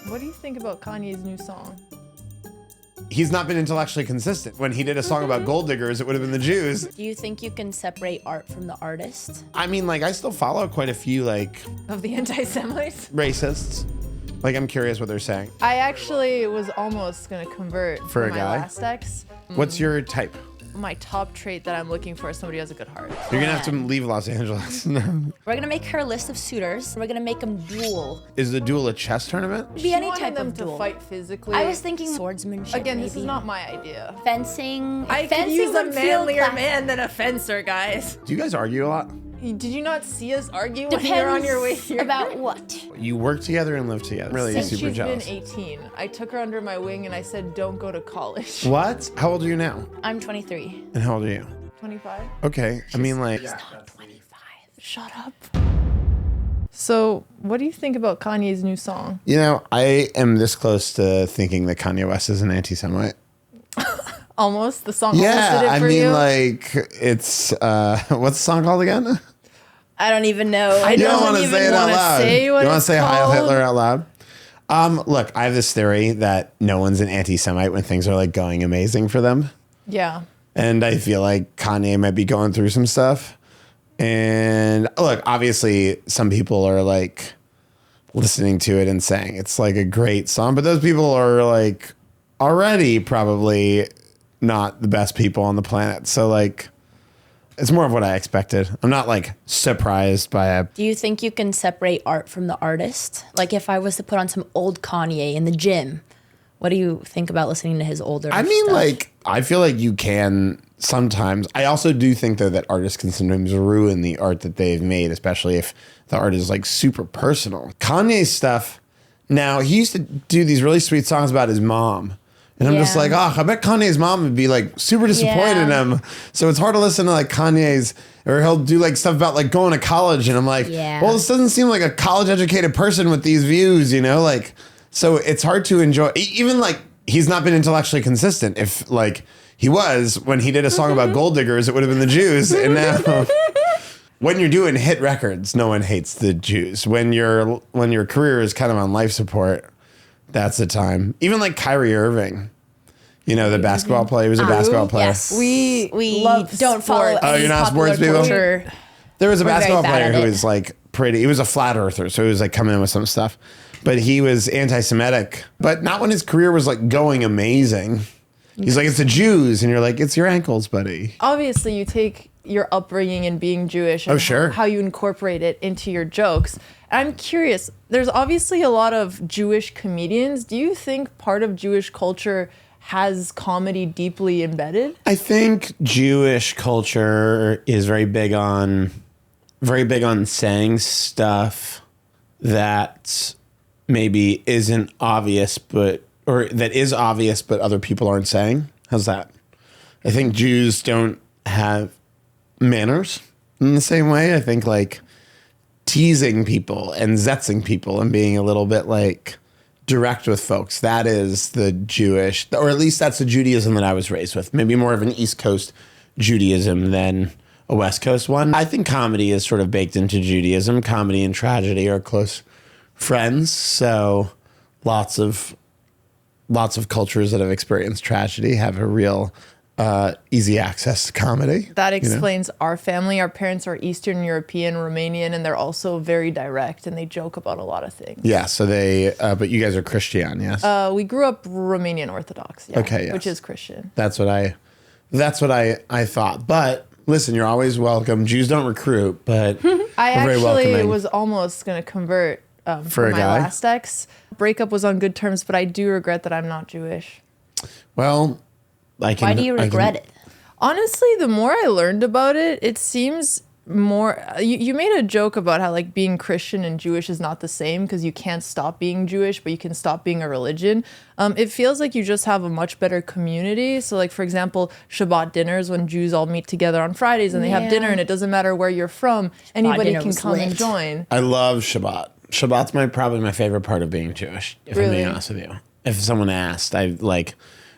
What do you think about Kanye's new song? He's not been intellectually consistent. When he did a song about gold diggers, it would have been the Jews. Do you think you can separate art from the artist? I mean, like, I still follow quite a few, like, Of the anti-Semites? racists. Like, I'm curious what they're saying. I actually was almost gonna convert For a my guy? last ex. What's your type? My top trait that I'm looking for is somebody who has a good heart. You're gonna have to leave Los Angeles. We're gonna make her a list of suitors. We're gonna make them duel. Is the duel a chess tournament? Be any wanted type them of to duel. fight physically. I was thinking swordsmanship. Again, this maybe. is not my idea. Fencing. I could Fencing use a would feel manlier classy. man than a fencer, guys. Do you guys argue a lot? Did you not see us argue when Depends you were on your way here? about what. You work together and live together. I'm really Since super she's jealous. been 18, I took her under my wing and I said, don't go to college. What? How old are you now? I'm 23. And how old are you? 25? Okay. I mean, like, Not 25. Shut up. So, what do you think about Kanye's new song? you know, I am this close to thinking that Kanye West is an anti-Semite. Almost? The song almost Yeah, did it I for mean, you? like, it's, what's the song called again? I don't even know. I You don't don't want to even say it out wanna loud. say what You want it's to say Heil called? Hitler out loud? Look, I have this theory that no one's an anti-Semite when things are like going amazing for them. Yeah. And I feel like Kanye might be going through some stuff. And look, obviously some people are like listening to it and saying it's like a great song, but those people are like already probably not the best people on the planet. So like, it's more of what I expected. I'm not like surprised by it. Do you think you can separate art from the artist? Like if I was to put on some old Kanye in the gym, what do you think about listening to his older I mean, stuff? like, I feel like you can sometimes. I also do think, though, that artists can sometimes ruin the art that they've made, especially if the art is, like, super personal. Kanye's stuff, now, he used to do these really sweet songs about his mom. And I'm just Yeah. like, I bet Kanye's mom would be, like, super disappointed in Yeah. him. So it's hard to listen to, like, Kanye's, or he'll do, like, stuff about, like, going to college. And I'm like, Yeah. well, this doesn't seem like a college-educated person with these views, you know? Like, so it's hard to enjoy. Even, like, he's not been intellectually consistent. If, like, he was, when he did a song about gold diggers, it would have been the Jews. And now, when you're doing hit records, no one hates the Jews. When your career is kind of on life support, that's the time. Even like Kyrie Irving, you know, the basketball player. He was a basketball player. Yes. We love don't follow sports. Oh, any you're not popular sports people? culture. There was a We're very basketball bad player at who it. was like pretty. He was a flat earther, so he was like coming in with some stuff. But he was anti-Semitic, but not when his career was like going amazing. He's like, it's the Jews, and you're like, it's your ankles, buddy. Obviously, you take your upbringing and being Jewish and Oh, sure. how you incorporate it into your jokes. I'm curious, there's obviously a lot of Jewish comedians. Do you think part of Jewish culture has comedy deeply embedded? I think Jewish culture is very big on saying stuff that maybe isn't obvious, or that is obvious, but other people aren't saying. How's that? I think Jews don't have manners in the same way. I think like teasing people and zetzing people and being a little bit like direct with folks. That is the Jewish, or at least that's the Judaism that I was raised with. Maybe more of an East Coast Judaism than a West Coast one. I think comedy is sort of baked into Judaism. Comedy and tragedy are close friends. So lots of cultures that have experienced tragedy have a real easy access to comedy. That you know? explains our family. Our parents are Eastern European, Romanian, and they're also very direct and they joke about a lot of things. Yeah, so they, but you guys are Christian, yes? We grew up Romanian Orthodox, yeah, Okay, yes. which is Christian. That's what I thought. But listen, you're always welcome. Jews don't recruit, but I we're very actually welcoming. was almost going to convert For for a my guy? last ex. Breakup was on good terms, but I do regret that I'm not Jewish. Well, I can. Why do you regret it? Honestly, the more I learned about it, it seems more. You made a joke about how like being Christian and Jewish is not the same because you can't stop being Jewish, but you can stop being a religion. It feels like you just have a much better community. So like, for example, Shabbat dinners when Jews all meet together on Fridays and they have Yeah. dinner and it doesn't matter where you're from. Anybody dinner can was come and lit. join. I love Shabbat. Shabbat's probably my favorite part of being Jewish, if I'm Really? being honest with you. If someone asked, I like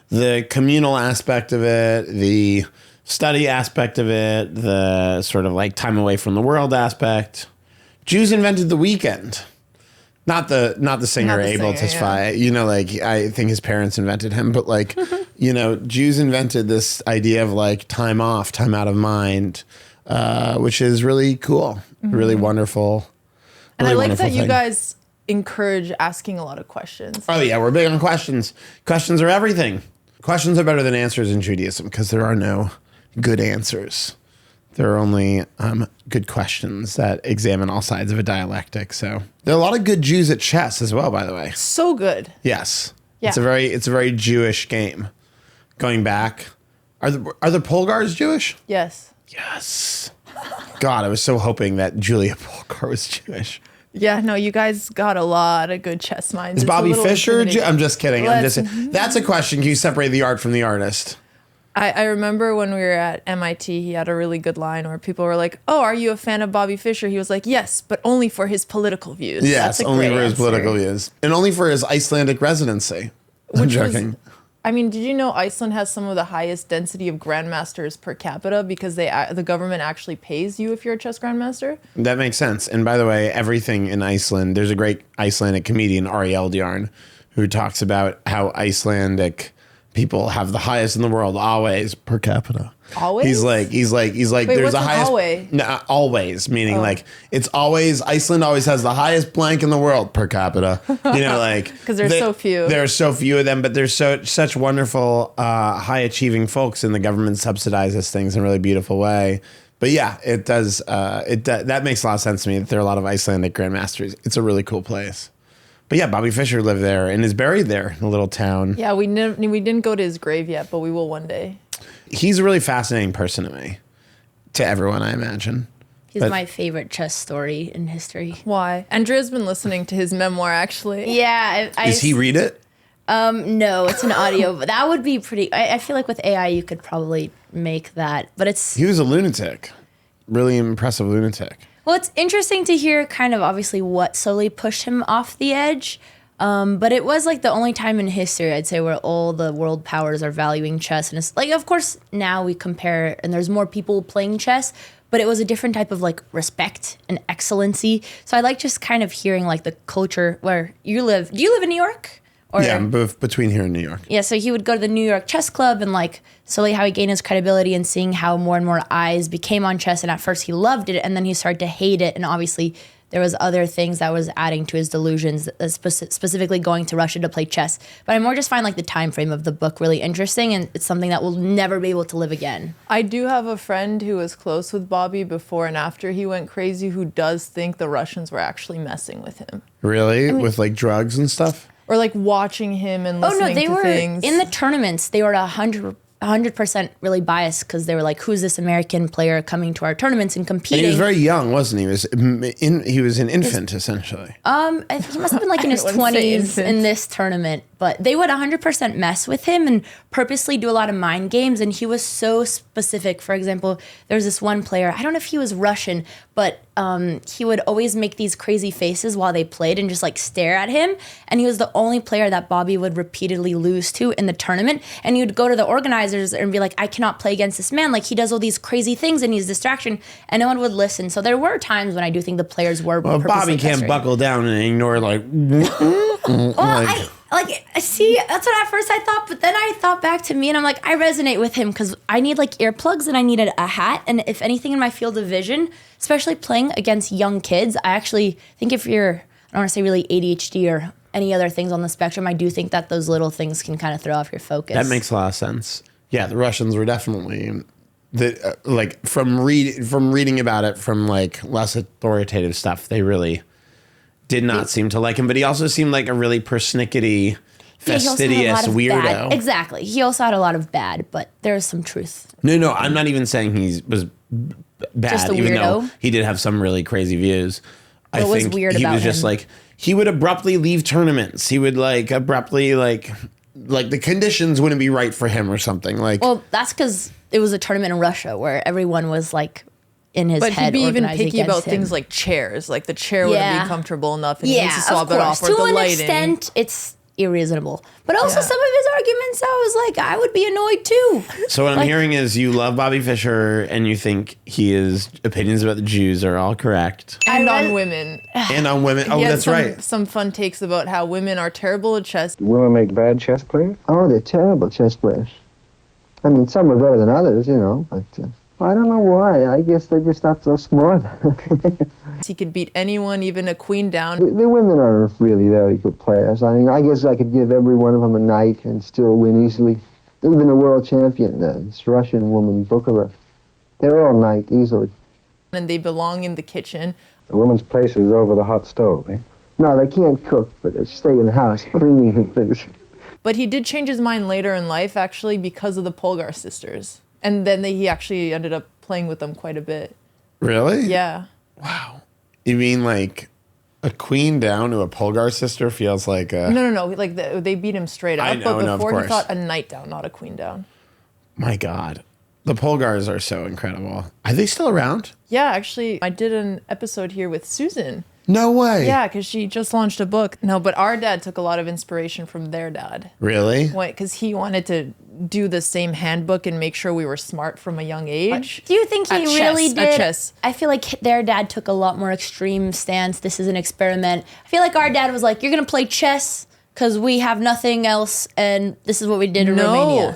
the communal aspect of it, the study aspect of it, the sort of like time away from the world aspect. Jews invented the weekend. Not the singer Not the Abel singer, Tesfaye. You know, like I think his parents invented him, but like, you know, Jews invented this idea of like time off, time out of mind, which is really cool, really wonderful. And I really like that wonderful you thing. guys encourage asking a lot of questions. Oh yeah, we're big on questions. Questions are everything. Questions are better than answers in Judaism because there are no good answers. There are only good questions that examine all sides of a dialectic. So there are a lot of good Jews at chess as well, by the way. So good. Yes. Yeah. It's a very Jewish game. Going back, are the Polgars Jewish? Yes. Yes. God, I was so hoping that Julia Polgar was Jewish. Yeah, no, you guys got a lot of good chess minds. Is It's a Bobby little Fischer? intimidating. I'm just kidding. That's a question. Can you separate the art from the artist? I remember when we were at MIT, he had a really good line where people were like, "Oh, are you a fan of Bobby Fischer?" He was like, "Yes, but only for his political views." Yes, That's a only great for his answer. political views. And only for his Icelandic residency. I'm Which was- joking. I mean, did you know Iceland has some of the highest density of grandmasters per capita because the government actually pays you if you're a chess grandmaster? That makes sense. And by the way, everything in Iceland, there's a great Icelandic comedian, Ari Eldjarn, who talks about how Icelandic people have the highest in the world always per capita. Always? He's like Wait, there's what's the an highest always? No, always, meaning like it's always Iceland always has the highest blank in the world per capita. You know, like 'Cause there's so few. There are so few of them, but there's such wonderful high achieving folks, and the government subsidizes things in a really beautiful way. But yeah, it does. That makes a lot of sense to me that there are a lot of Icelandic grandmasters. It's a really cool place. But yeah, Bobby Fischer lived there and is buried there in a little town. Yeah, we didn't go to his grave yet, but we will one day. He's a really fascinating person to me, to everyone, I imagine. He's But- my favorite chess story in history. Why? Andrea's been listening to his memoir, actually. Yeah. Does he read it? No, it's an audio, but that would be pretty. I feel like with AI, you could probably make that, but it's. He was a lunatic, really impressive lunatic. Well, it's interesting to hear kind of obviously what slowly pushed him off the edge. But it was like the only time in history, I'd say, where all the world powers are valuing chess. And it's like, of course, now we compare and there's more people playing chess, but it was a different type of like respect and excellency. So I like just kind of hearing like the culture where you live. Do you live in New York? Or, Yeah, I'm both between here and New York. Yeah, so he would go to the New York Chess Club and like slowly how he gained his credibility and seeing how more and more eyes became on chess. And at first he loved it and then he started to hate it. And obviously there was other things that was adding to his delusions, specifically going to Russia to play chess. But I more just find like the time frame of the book really interesting, and it's something that will never be able to live again. I do have a friend who was close with Bobby before and after he went crazy who does think the Russians were actually messing with him. Really? With like drugs and stuff? Or like watching him and listening Oh no, they to were things. in the tournaments. They were 100% really biased because they were like, "Who's this American player coming to our tournaments and And competing?" he was very young, wasn't he? He was an infant, essentially. I think he must have been like in his I wouldn't say 20s infant. in this tournament, but they would 100% mess with him and purposely do a lot of mind games. And he was so specific. For example, there was this one player, I don't know if he was Russian, but he would always make these crazy faces while they played and just like stare at him. And he was the only player that Bobby would repeatedly lose to in the tournament. And he would go to the organizers and be like, "I cannot play against this man. Like he does all these crazy things and he's distraction." And no one would listen. So there were times when I do think the players were Well, purposely Bobby can't frustrated. buckle down and ignore like. Well, I see. That's what at first I thought, but then I thought back to me, and I'm like, I resonate with him because I need like earplugs and I needed a hat, and if anything in my field of vision, especially playing against young kids, I actually think if you're, I don't want to say really ADHD or any other things on the spectrum, I do think that those little things can kind of throw off your focus. That makes a lot of sense. Yeah, the Russians were definitely like from reading about it from like less authoritative stuff. They really did not seem to like him, but he also seemed like a really persnickety, Yeah, he also had a fastidious lot of weirdo. bad. Exactly. He also had a lot of bad, but there's some truth. No, I'm not even saying he was bad, Just a even though weirdo? he did have some really crazy views. I What was think weird he about was just him? like he would abruptly leave tournaments. He would like abruptly like the conditions wouldn't be right for him or something. Like Well, that's because it was a tournament in Russia where everyone was like in his But head he'd be even organizing picky about against him. things like chairs. Like the chair wouldn't Yeah. be comfortable enough and he Yeah, needs to swap of it course. off. Or To the an lighting. extent, it's irreasonable. But also some of his arguments, I was like, I would be annoyed too. So what I'm hearing is you love Bobby Fischer and you think his opinions about the Jews are all correct. And on women. And on women. Oh, He had that's right. Some fun takes about how women are terrible at chess. Women make bad chess players? Oh, they're terrible chess players. I mean, some are better than others, you know, but I don't know why. I guess they're just not so smart. He could beat anyone, even a queen down. The women are really very good players. I mean, I guess I could give every one of them a knight and still win easily. Even the world champion, this Russian woman, Bukova, they're all knight easily. And they belong in the kitchen. The woman's place is over the hot stove, eh? No, they can't cook, but they stay in the house, cleaning and things. But he did change his mind later in life, actually, because of the Polgar sisters. And then he actually ended up playing with them quite a bit. Really? Yeah. Wow. You mean like a queen down to a Polgar sister feels like a... No. Like they beat him straight up. I know, but no, of before he course. thought a knight down, not a queen down. My God. The Polgars are so incredible. Are they still around? Yeah, actually, I did an episode here with Susan. No way. Yeah, because she just launched a book. No, but our dad took a lot of inspiration from their dad. Really? Because he wanted to do the same handbook and make sure we were smart from a young age. Do you think he At really chess, at did? chess. I feel like their dad took a lot more extreme stance. This is an experiment. I feel like our dad was like, you're going to play chess because we have nothing else, and this is what we did in Romania.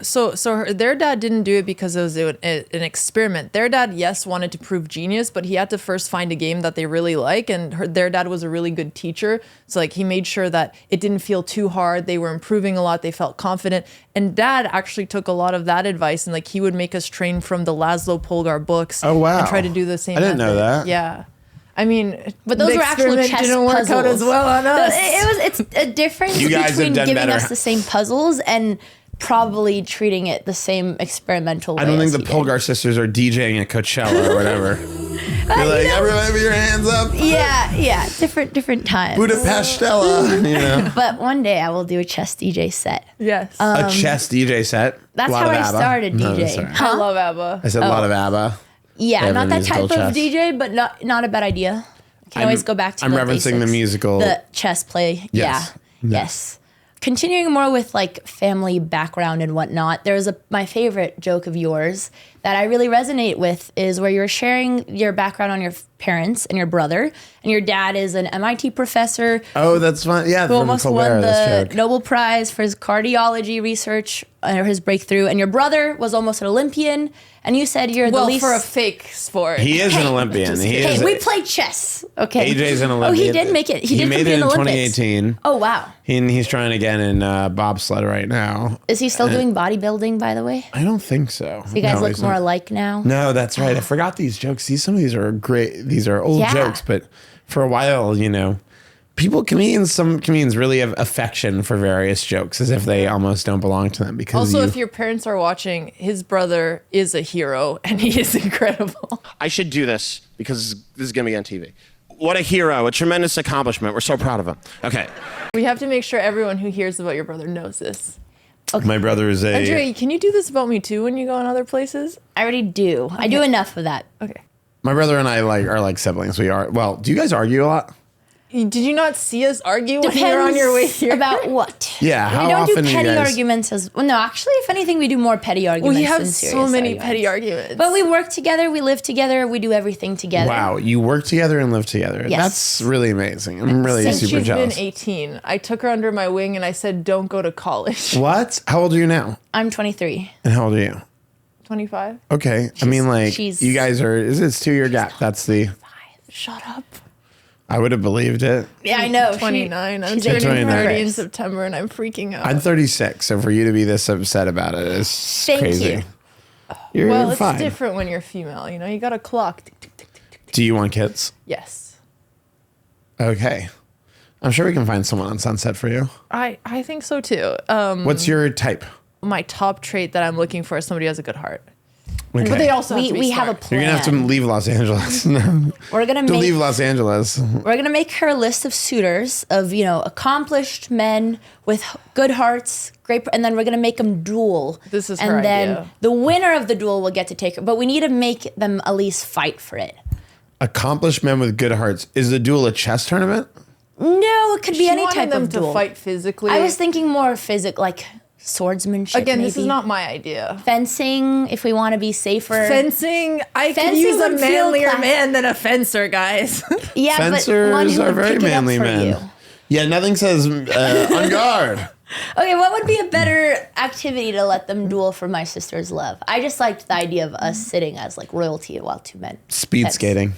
Their dad didn't do it because it was an experiment. Their dad, yes, wanted to prove genius, but he had to first find a game that they really like, and their dad was a really good teacher. So like he made sure that it didn't feel too hard. They were improving a lot. They felt confident. And dad actually took a lot of that advice, and like he would make us train from the Laszlo Polgar books. Oh, wow. And try to do the same. I didn't know method. that. Yeah. I mean, But those the were actual experiment chess didn't work puzzles. out as well on us. It's a difference You guys have between done giving better. us the same puzzles and probably treating it the same experimental way. I don't think as the he did. Polgar sisters are DJing at Coachella or whatever. You're like, everybody put your hands up. Yeah, different times. Budapest, Stella, you know. But one day I will do a chess DJ set. Yes. A chess DJ set. That's A lot how of I ABBA. started No, DJing. sorry. I love ABBA. I said a lot of ABBA. Yeah, They not have that musical type of chess. DJ, but not a bad idea. Can always go back to I'm the referencing the basics. musical. The chess play. Yes. Yes. Continuing more with like family background and whatnot, there's my favorite joke of yours that I really resonate with is where you're sharing your background on your parents and your brother, and your dad is an MIT professor Oh, that's fun. Yeah, who from almost Colbert, won this the joke. Nobel Prize for his cardiology research or his breakthrough, and your brother was almost an Olympian, and you said you're the Well, least... for a fake sport. He is an Olympian. He is. we played chess. Okay. AJ's an Oh, Olympian. he did make it. He did made compete it in the Olympics. 2018. Oh, wow. He's trying again in bobsled right now. Is he still doing bodybuilding, by the way? I don't think so. You guys No, look he's more not. alike now. No, that's right. I forgot these jokes. Some of these are great. These are old Yeah. jokes, but for a while, some comedians really have affection for various jokes as if they almost don't belong to them because Also, if your parents are watching, his brother is a hero and he is incredible. I should do this because this is going to be on TV. What a hero, a tremendous accomplishment. We're so proud of him. Okay. We have to make sure everyone who hears about your brother knows this. my brother is a Andrea, can you do this about me too when you go on other places? I already do. I do enough of that. Okay. my brother and I are like siblings. We are. Well, do you guys argue a lot? Did you not see us argue when you were on your way here? About what? Yeah, how we don't often do do you petty guys- arguments as well. No, actually, if anything, we do more petty arguments. We have than so serious many arguments. petty arguments. But we work together. We live together. We do everything together. Wow, you work together and live together. Yes. That's really amazing. I'm really Since super she's jealous. been 18, I took her under my wing and I said, don't go to college. What? How old are you now? I'm 23. And how old are you? 25? Okay. I mean, like, she's- you guys are, it's 2-year gap. That's the, Shut up. I would have believed it. Yeah, I know. 29. I'm she's turning 29. 30 in September and I'm freaking out. I'm 36, so for you to be this upset about it is Thank crazy. you. You're well, it's fine. different when you're female. You know, you got a clock. Tick, tick, tick, tick, tick, tick. Do you want kids? Yes. Okay. I'm sure we can find someone on Sunset for you. I think so too. What's your type? My top trait that I'm looking for is somebody who has a good heart. Okay. But they also have to be We have a smart. plan. You're going to have to leave Los Angeles. No. We're gonna To make leave Los Angeles. we're gonna make her a list of suitors of accomplished men with good hearts, great, and then we're gonna make them duel. This is and her then idea. the winner of the duel will get to take her. But we need to make them at least fight for it. Accomplished men with good hearts. Is the duel a chess tournament? No, it could be She any wanted type them of to duel. fight physically. I was thinking more physical, like swordsmanship. Again, this is maybe. not my idea. Fencing, if we want to be safer. Fencing, I could Fencing use a would feel manlier class- man than a fencer, guys. Yeah, but one Fencers who are would very pick it up manly for men. you. Yeah, nothing says on guard. Okay, what would be a better activity to let them duel for my sister's love? I just liked the idea of us sitting as like royalty while two men. Speed Fence. skating.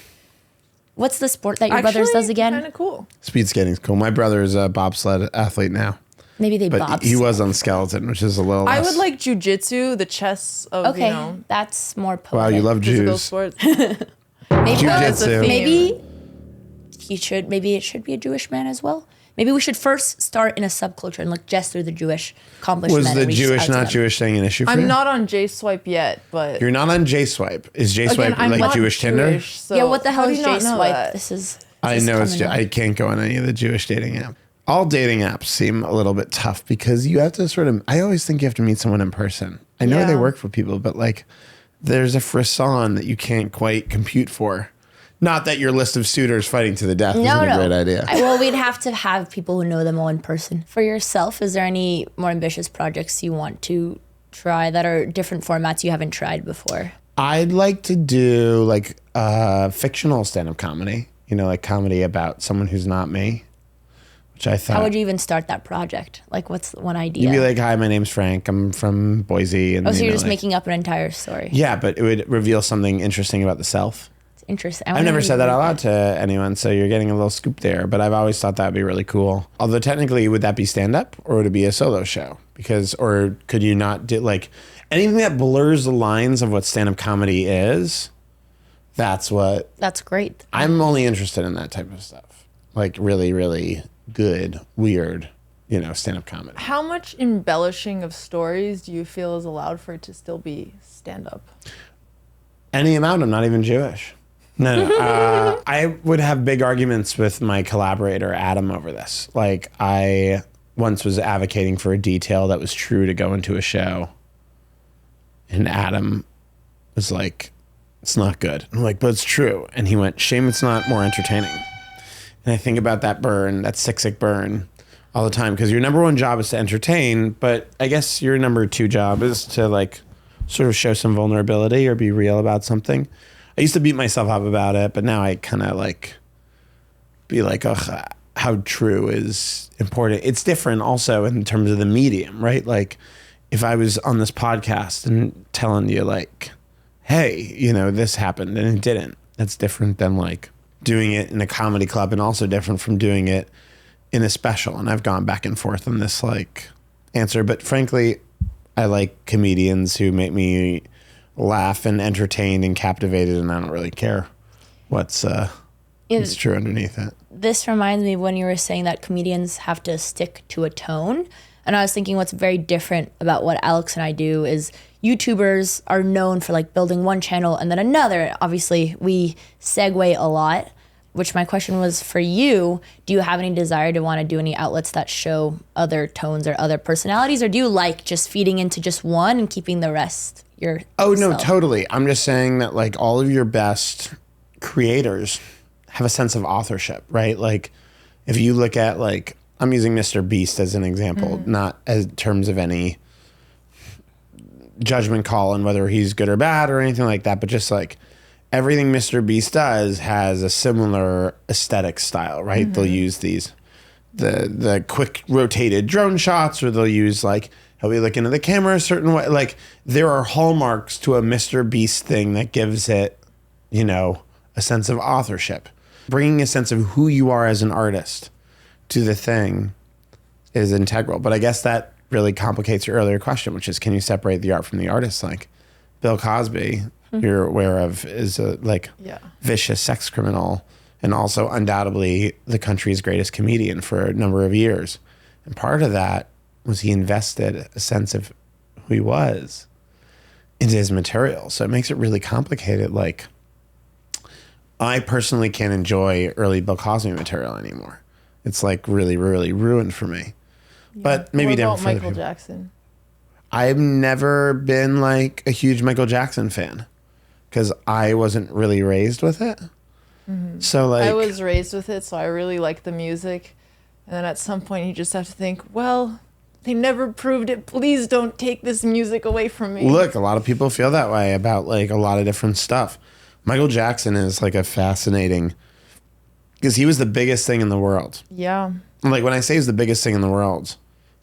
What's the sport that your brothers does again? Kind of cool. Speed skating's cool. My brother is a bobsled athlete now, Maybe they but bobs. he was on skeleton, which is a little. I less- would like jujitsu, the chess of, Okay, you know, that's more potent. Wow, you love physical Jews. sports. Maybe, Jiu-jitsu. maybe maybe it should be a Jewish man as well. Maybe we should first start in a subculture and look just through the Jewish accomplishment. Was the and reach Jewish out to not them. Jewish thing an issue for you? I'm not on J-Swipe yet, but You're not on J-Swipe. Is J-Swipe again, I'm like not Jewish Tinder? Jewish, so Yeah, what the hell how do is you not know J-Swipe? that? This is. I just know it's. coming up. I can't go on any of the Jewish dating apps. All dating apps seem a little bit tough because you have to sort of. I always think you have to meet someone in person. I know they Yeah. work for people, but like, there's a frisson that you can't quite compute for. Not that your list of suitors fighting to the death isn't a great idea. Well, we'd have to have people who know them all in person. For yourself, is there any more ambitious projects you want to try that are different formats you haven't tried before? I'd like to do like fictional stand-up comedy. You know, like comedy about someone who's not me. Which I thought. How would you even start that project? Like, what's one idea? You'd be like, "Hi, my name's Frank. I'm from Boise." And oh, so you you're know, just like- making up an entire story. Yeah, but it would reveal something interesting about the self. It's interesting. I've never said that out loud to anyone, so you're getting a little scoop there. But I've always thought that'd be really cool. Although technically, would that be stand-up or would it be a solo show? Because, or could you not do like anything that blurs the lines of what stand-up comedy is? That's what That's great. I'm only interested in. That type of stuff, like really, really good, weird, you know, stand-up comedy. How much embellishing of stories do you feel is allowed for it to still be stand-up? Any amount. I'm not even Jewish. No. I would have big arguments with my collaborator, Adam, over this. Like, I once was advocating for a detail that was true to go into a show. And Adam was like, it's not good. I'm like, but it's true. And he went, shame it's not more entertaining. And I think about that burn, that sick burn all the time. Because your number one job is to entertain. But I guess your number two job is to like sort of show some vulnerability or be real about something. I used to beat myself up about it, but now I kind of like be like, ugh, how true is important. It's different also in terms of the medium, right? Like if I was on this podcast and telling you like, hey, you know, this happened and it didn't. That's different than like doing it in a comedy club and also different from doing it in a special. And I've gone back and forth on this like answer, but frankly, I like comedians who make me laugh and entertained and captivated, and I don't really care what's true underneath it. This reminds me of when you were saying that comedians have to stick to a tone. And I was thinking what's very different about what Alex and I do is YouTubers are known for like building one channel and then another. Obviously, we segue a lot, which my question was for you. Do you have any desire to want to do any outlets that show other tones or other personalities? Or do you like just feeding into just one and keeping the rest your Oh, no, self? totally. I'm just saying that like all of your best creators have a sense of authorship, right? Like if you look at like, I'm using Mr. Beast as an example, not as terms of any judgment call on whether he's good or bad or anything like that, but just like everything Mr. Beast does has a similar aesthetic style, right? They'll use these the quick rotated drone shots, or they'll use like how we look into the camera a certain way. Like there are hallmarks to a Mr. Beast thing that gives it, you know, a sense of authorship. Bringing a sense of who you are as an artist to the thing is integral. But I guess that really complicates your earlier question, which is, can you separate the art from the artist? Like Bill Cosby, you're aware of, is a vicious sex criminal and also undoubtedly the country's greatest comedian for a number of years. And part of that was he invested a sense of who he was into his material. So it makes it really complicated. Like I personally can't enjoy early Bill Cosby material anymore. It's like really, really ruined for me. Yeah. But maybe what different about for other Michael people. Jackson? I've never been like a huge Michael Jackson fan because I wasn't really raised with it. So like I was raised with it, so I really like the music. And then at some point, you just have to think, well, they never proved it. Please don't take this music away from me. Look, a lot of people feel that way about like a lot of different stuff. Michael Jackson is like a fascinating, because he was the biggest thing in the world. Yeah. Like when I say he's the biggest thing in the world,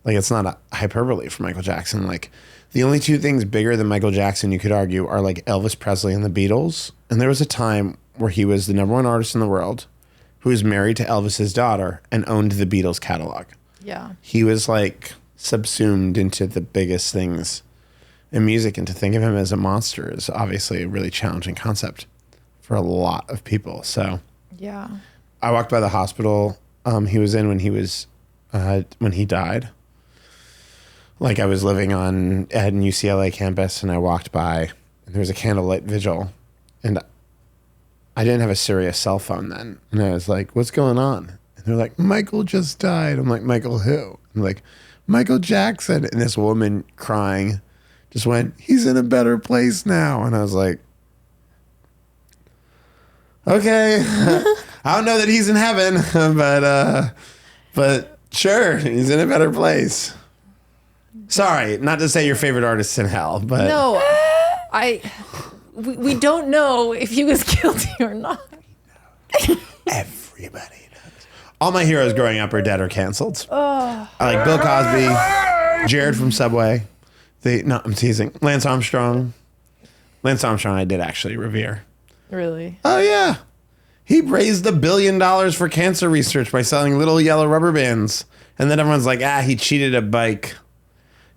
like it's not a hyperbole for Michael Jackson. Like the only two things bigger than Michael Jackson, you could argue, are like Elvis Presley and the Beatles. And there was a time where he was the #1 artist in the world who was married to Elvis's daughter and owned the Beatles catalog. Yeah. He was like subsumed into the biggest things in music, and to think of him as a monster is obviously a really challenging concept for a lot of people. So Yeah. I walked by the hospital he was in when he died. Like I was living at an UCLA campus, and I walked by, and there was a candlelight vigil, and I didn't have a serious cell phone then. And I was like, what's going on? And they're like, Michael just died. I'm like, Michael who? I'm like, Michael Jackson. And this woman crying just went, he's in a better place now. And I was like, okay. I don't know that he's in heaven, but sure, he's in a better place. Sorry, not to say your favorite artist's in hell, but No, we don't know if he was guilty or not. everybody knows. All my heroes growing up are dead or canceled. I like Bill Cosby, Jared from Subway. No, I'm teasing. Lance Armstrong. Lance Armstrong I did actually revere. Really? Oh, yeah. He raised $1 billion for cancer research by selling little yellow rubber bands. And then everyone's like, he cheated a bike.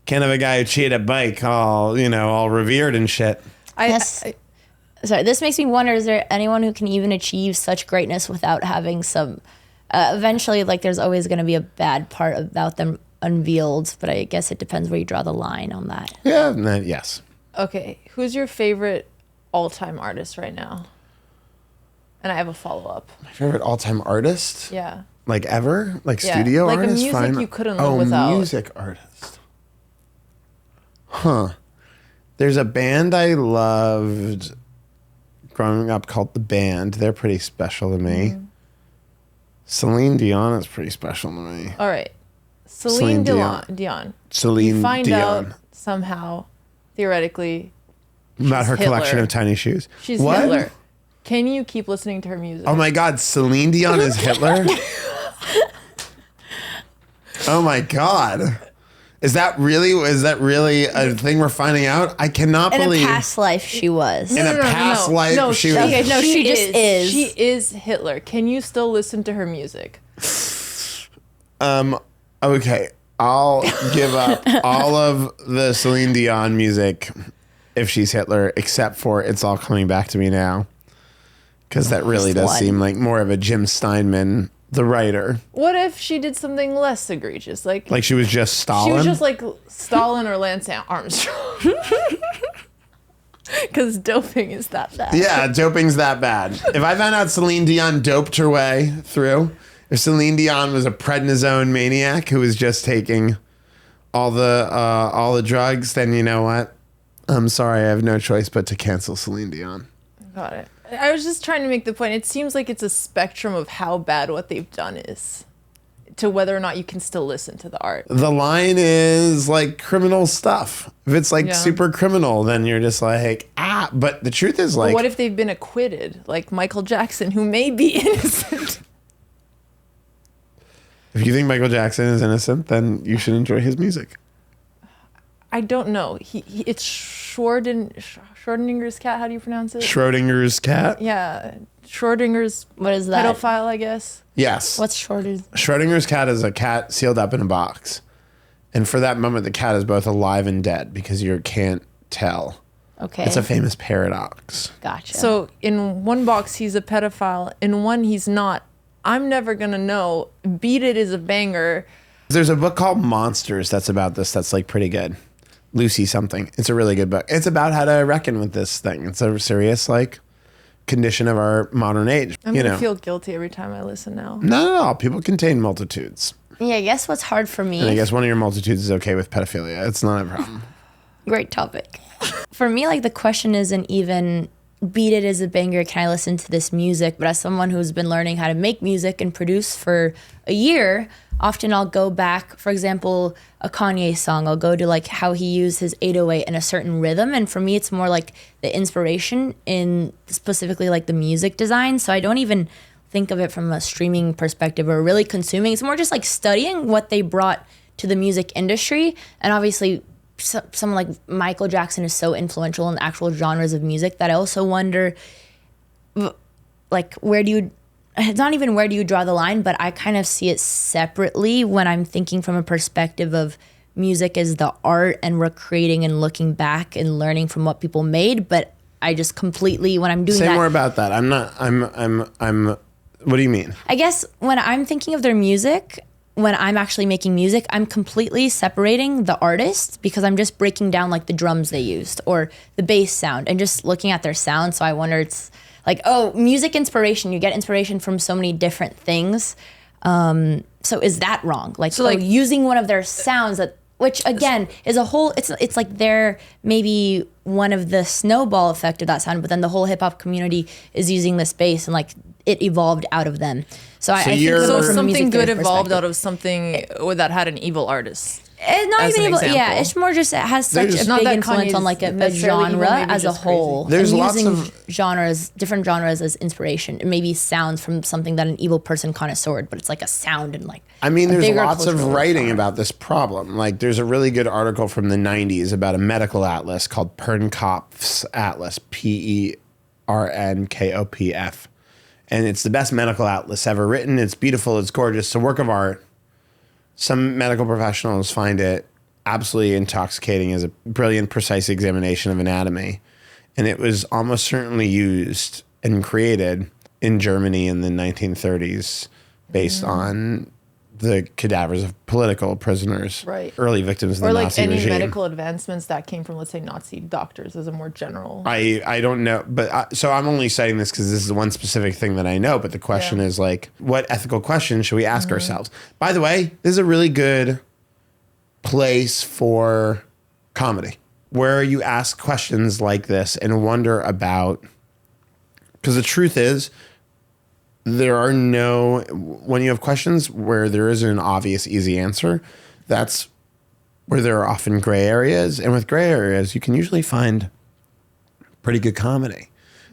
Can't have a guy who cheated a bike all revered and shit. Sorry, this makes me wonder, is there anyone who can even achieve such greatness without having some, eventually, like there's always going to be a bad part about them unveiled, but I guess it depends where you draw the line on that. Yeah, yes. Okay, who's your favorite all-time artist right now? And I have a follow-up. My favorite all-time artist? Yeah. Like ever? Like Yeah. studio Like a artist? music Fine. you couldn't live without. Music artist. Huh. There's a band I loved growing up called The Band. They're pretty special to me. Celine Dion is pretty special to me. All right. Celine Dion. Celine You find Dion. out somehow, theoretically, About her Hitler. collection of tiny shoes. she's What? Hitler. Can you keep listening to her music? Oh my God, Celine Dion is Hitler? Oh my God. Is that really a thing we're finding out? I cannot In believe. a past life, she was. In a past life, no, she was. Okay, no, she just is. She is Hitler. Can you still listen to her music? Okay, I'll give up all of the Celine Dion music if she's Hitler, except for It's All Coming Back to Me Now. Because that really does one. seem like more of a Jim Steinman, the writer. What if she did something less egregious? Like Like she was just Stalin? she was just like Stalin or Lance Armstrong. Because doping is that bad. Yeah, doping's that bad. If I found out Celine Dion doped her way through, if Celine Dion was a prednisone maniac who was just taking all the drugs, then you know what? I'm sorry, I have no choice but to cancel Celine Dion. Got it. I was just trying to make the point. It seems like it's a spectrum of how bad what they've done is to whether or not you can still listen to the art. The line is like criminal stuff. If it's like Yeah. super criminal, then you're just like, but the truth is like, But what if they've been acquitted, like Michael Jackson, who may be innocent? if you think Michael Jackson is innocent, then you should enjoy his music. I don't know. It's Schrodinger's cat. How do you pronounce it? Schrodinger's cat? Yeah, Schrodinger's What is that? pedophile, I guess. Yes. What's shorter? Schrodinger's cat is a cat sealed up in a box. And for that moment, the cat is both alive and dead because you can't tell. Okay. It's a famous paradox. Gotcha. So in one box he's a pedophile, in one he's not. I'm never gonna know. Beat It is a banger. There's a book called Monsters that's about this that's like pretty good. Lucy something. It's a really good book. It's about how to reckon with this thing. It's a serious like condition of our modern age. I'm gonna feel guilty every time I listen now. No. People contain multitudes. yeah, I guess what's hard for me. And I guess one of your multitudes is okay with pedophilia. It's not a problem. Great topic. For me, like the question isn't even beat it as a banger, can I listen to this music? But as someone who's been learning how to make music and produce for a year, often I'll go back, for example, a Kanye song, I'll go to like how he used his 808 in a certain rhythm. And for me, it's more like the inspiration in specifically like the music design. So I don't even think of it from a streaming perspective or really consuming. It's more just like studying what they brought to the music industry. And obviously someone like Michael Jackson is so influential in the actual genres of music that I also wonder, like, it's not even where do you draw the line, but I kind of see it separately when I'm thinking from a perspective of music as the art and we're creating and looking back and learning from what people made. But I just completely, when I'm doing Say more about that. What do you mean? I guess when I'm thinking of their music, when I'm actually making music, I'm completely separating the artist because I'm just breaking down like the drums they used or the bass sound and just looking at their sound. So I wonder, it's like, oh, music inspiration. You get inspiration from so many different things. So is that wrong? Like, using one of their sounds which again is a whole, it's like they're maybe one of the snowball effect of that sound, but then the whole hip hop community is using this bass and like it evolved out of them. So I think something good evolved out of something that had an evil artist. It's not even evil. Yeah, it's more just it has such a big influence on like a genre as a whole. There's and lots using of different genres as inspiration. It maybe sounds from something that an evil person connoisseured, but it's like a sound and like. I mean, there's lots of writing about this problem. Like, there's a really good article from the '90s about a medical atlas called Pernkopf's Atlas, Pernkopf, and it's the best medical atlas ever written. It's beautiful. It's gorgeous. It's a work of art. Some medical professionals find it absolutely intoxicating as a brilliant, precise examination of anatomy. And it was almost certainly used and created in Germany in the 1930s based on the cadavers of political prisoners, right? Early victims of the Nazi regime. Or like any medical advancements that came from, let's say, Nazi doctors as a more general. I don't know, but so I'm only citing this because this is one specific thing that I know. But the question is like, what ethical questions should we ask ourselves? By the way, this is a really good place for comedy, where you ask questions like this and wonder about. Because the truth is, when you have questions where there isn't an obvious, easy answer, that's where there are often gray areas. And with gray areas, you can usually find pretty good comedy.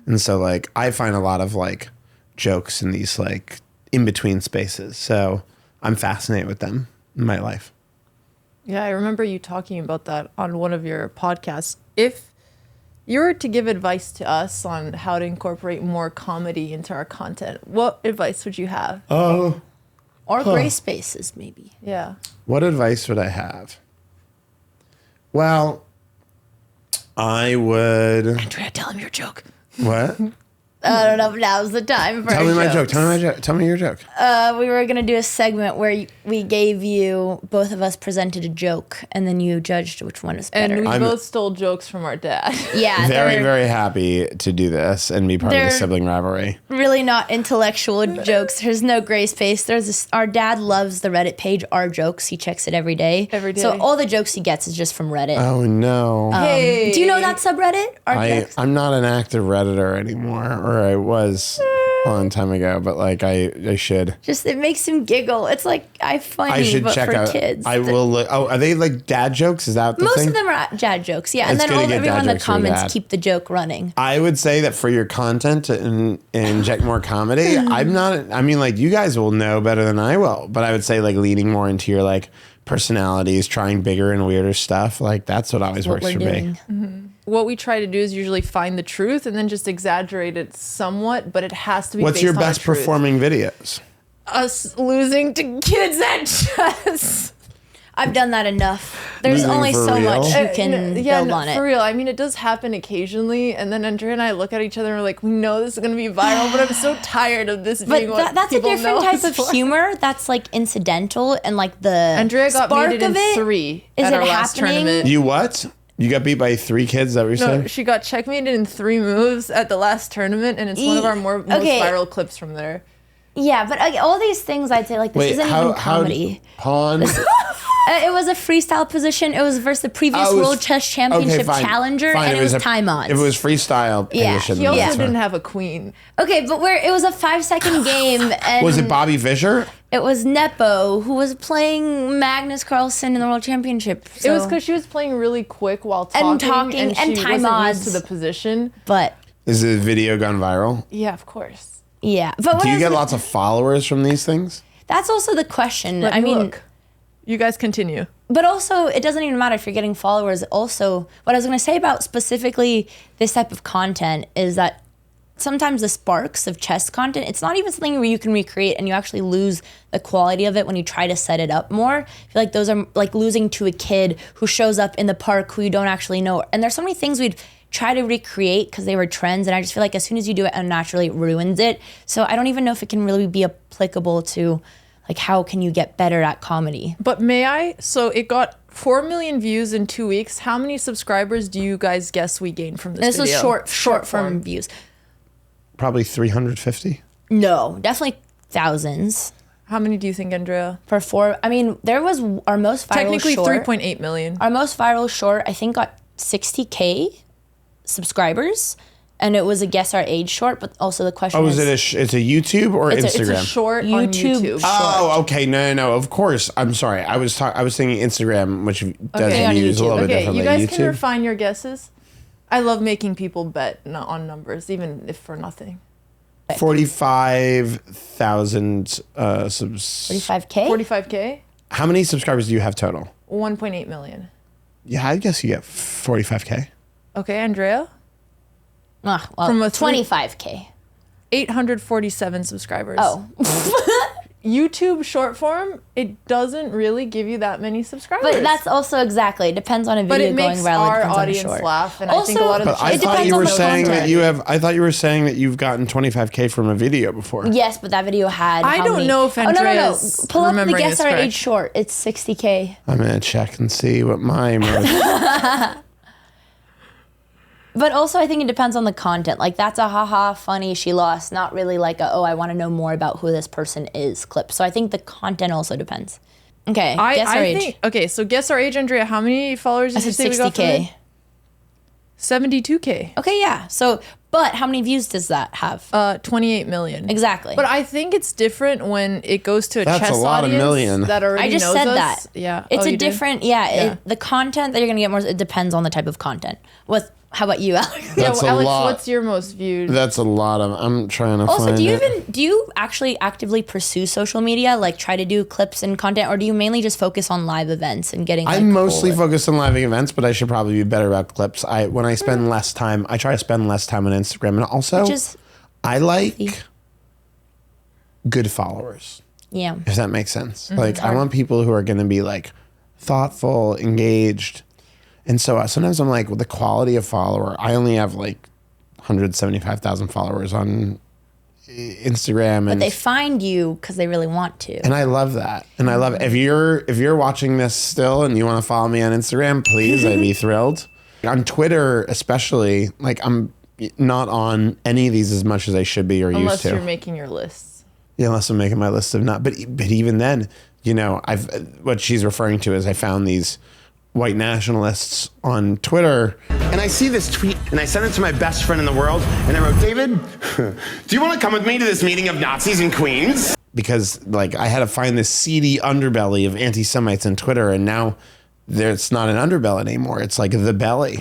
And so like, I find a lot of like jokes in these like in-between spaces. So I'm fascinated with them in my life. Yeah, I remember you talking about that on one of your podcasts. If you were to give advice to us on how to incorporate more comedy into our content, what advice would you have? Or gray spaces, maybe. Yeah. What advice would I have? Well, I would... Andrea, tell him your joke. What? I don't know if now's the time for Tell me my joke. Tell me your joke. We were going to do a segment where we gave you, both of us presented a joke, and then you judged which one is better. And we both stole jokes from our dad. Yeah. Very, very happy to do this and be part of the sibling rivalry. Really not intellectual jokes. There's no gray space. Our dad loves the Reddit page, Our Jokes. He checks it every day. So all the jokes he gets is just from Reddit. Oh, no. Hey. Do you know that subreddit? I'm not an active Redditor anymore, or I was a long time ago, but like I should. Just it makes him giggle. It's like funny, but check for out. Kids. I will look. Oh, are they like dad jokes? Is that the most thing? of them are dad jokes? Yeah, and then everyone in the comments keep the joke running. I would say that for your content and inject more comedy, I'm not. I mean, like you guys will know better than I will, but I would say like leaning more into your like personalities, trying bigger and weirder stuff. Like that's what always works for me. Mm-hmm. What we try to do is usually find the truth and then just exaggerate it somewhat, but it has to be What's based your on best performing videos? Us losing to kids at chess. I've done that enough. There's Losing only so real? much you can build on it. For real. I mean, it does happen occasionally, and then Andrea and I look at each other and we're like, we know this is going to be viral, but I'm so tired of this being what that's a people different know type of humor that's like incidental and like the Andrea got spark beat in it, 3 is at it our last happening? tournament. You what? You got beat by 3 kids, is that what you're saying? No, she got checkmated in 3 moves at the last tournament, and it's one of our most viral clips from there. Yeah, but all these things I'd say like this isn't even comedy. Pawn. It was a freestyle position. It was versus the previous World Chess Championship challenger, and it was time odds. If it was freestyle position. He also didn't have a queen. Okay, but it was a 5-second game. And was it Bobby Fischer? It was Nepo, who was playing Magnus Carlsen in the World Championship. It was because she was playing really quick while talking, and she time wasn't odds used to the position. But is the video gone viral? Yeah, of course. Yeah, but do you get lots of followers from these things? That's also the question. I mean, look. You guys continue. But also, it doesn't even matter if you're getting followers. Also, what I was going to say about specifically this type of content is that sometimes the sparks of chess content, it's not even something where you can recreate, and you actually lose the quality of it when you try to set it up more. I feel like those are like losing to a kid who shows up in the park who you don't actually know. And there's so many things we'd try to recreate because they were trends, and I just feel like as soon as you do it unnaturally, it ruins it. So I don't even know if it can really be applicable to like how can you get better at comedy. But may I? So it got 4 million views in 2 weeks. How many subscribers do you guys guess we gained from this video? This was short form views. Probably 350. No, definitely thousands. How many do you think, Andrea? I mean, there was our most viral Technically short. 3.8 million. Our most viral short, I think, got 60K subscribers. And it was a guess our age short, but also the question is... it's a YouTube or Instagram? It's a short on YouTube. Oh, okay. No. Of course. I'm sorry. I was thinking Instagram, which does views a little bit differently. You guys YouTube. can refine your guesses. I love making people bet on numbers, even if for nothing. 45,000 subs. 45K? 45K? How many subscribers do you have total? 1.8 million. Yeah, I guess you get 45K. Okay, Andrea? Well, From a 25K. 847 subscribers. Oh. YouTube short form, it doesn't really give you that many subscribers. But that's also exactly, it depends on a but video it going makes viral. our audience laugh, and Also, I think a lot of the But I thought you were saying that I thought you were saying that you've gotten 25K from a video before. Yes, but that video had I don't know if Andrea's no. Pull up the remembering guess this our correct. age short. It's 60K. I'm gonna check and see what my But also, I think it depends on the content. Like, that's a haha, funny, she lost. Not really like a, I want to know more about who this person is clip. So I think the content also depends. Okay, guess our age. So guess our age, Andrea. How many followers did you say we got from it? 72K. Okay, yeah. So, but how many views does that have? 28 million. Exactly. But I think it's different when it goes to a That's chess a lot of audience million. that already I just knows said us. that. Yeah. It's Oh, a you did? different, the content that you're going to get more, it depends on the type of content. How about you, Alex? That's a Alex, lot. what's your most viewed? That's a lot of. I'm trying to Also, find do you actually actively pursue social media, like try to do clips and content, or do you mainly just focus on live events and getting? I mostly focus on live events, but I should probably be better about clips. When I spend less time, I try to spend less time on Instagram, and also, I like good followers. Yeah. If that makes sense. Like, I want people who are going to be like thoughtful, engaged. And so sometimes I'm like, well, the quality of follower, I only have like 175,000 followers on Instagram. But they find you because they really want to. And I love that. And I love, if you're watching this still and you want to follow me on Instagram, please, I'd be thrilled. On Twitter, especially, like I'm not on any of these as much as I should be or used to. Unless you're making your lists. Yeah, unless I'm making my list of not. But even then, what she's referring to is I found these white nationalists on Twitter. And I see this tweet, and I sent it to my best friend in the world, and I wrote, David, do you want to come with me to this meeting of Nazis in Queens? Because, like, I had to find this seedy underbelly of anti-Semites on Twitter, and now it's not an underbelly anymore. It's, like, the belly.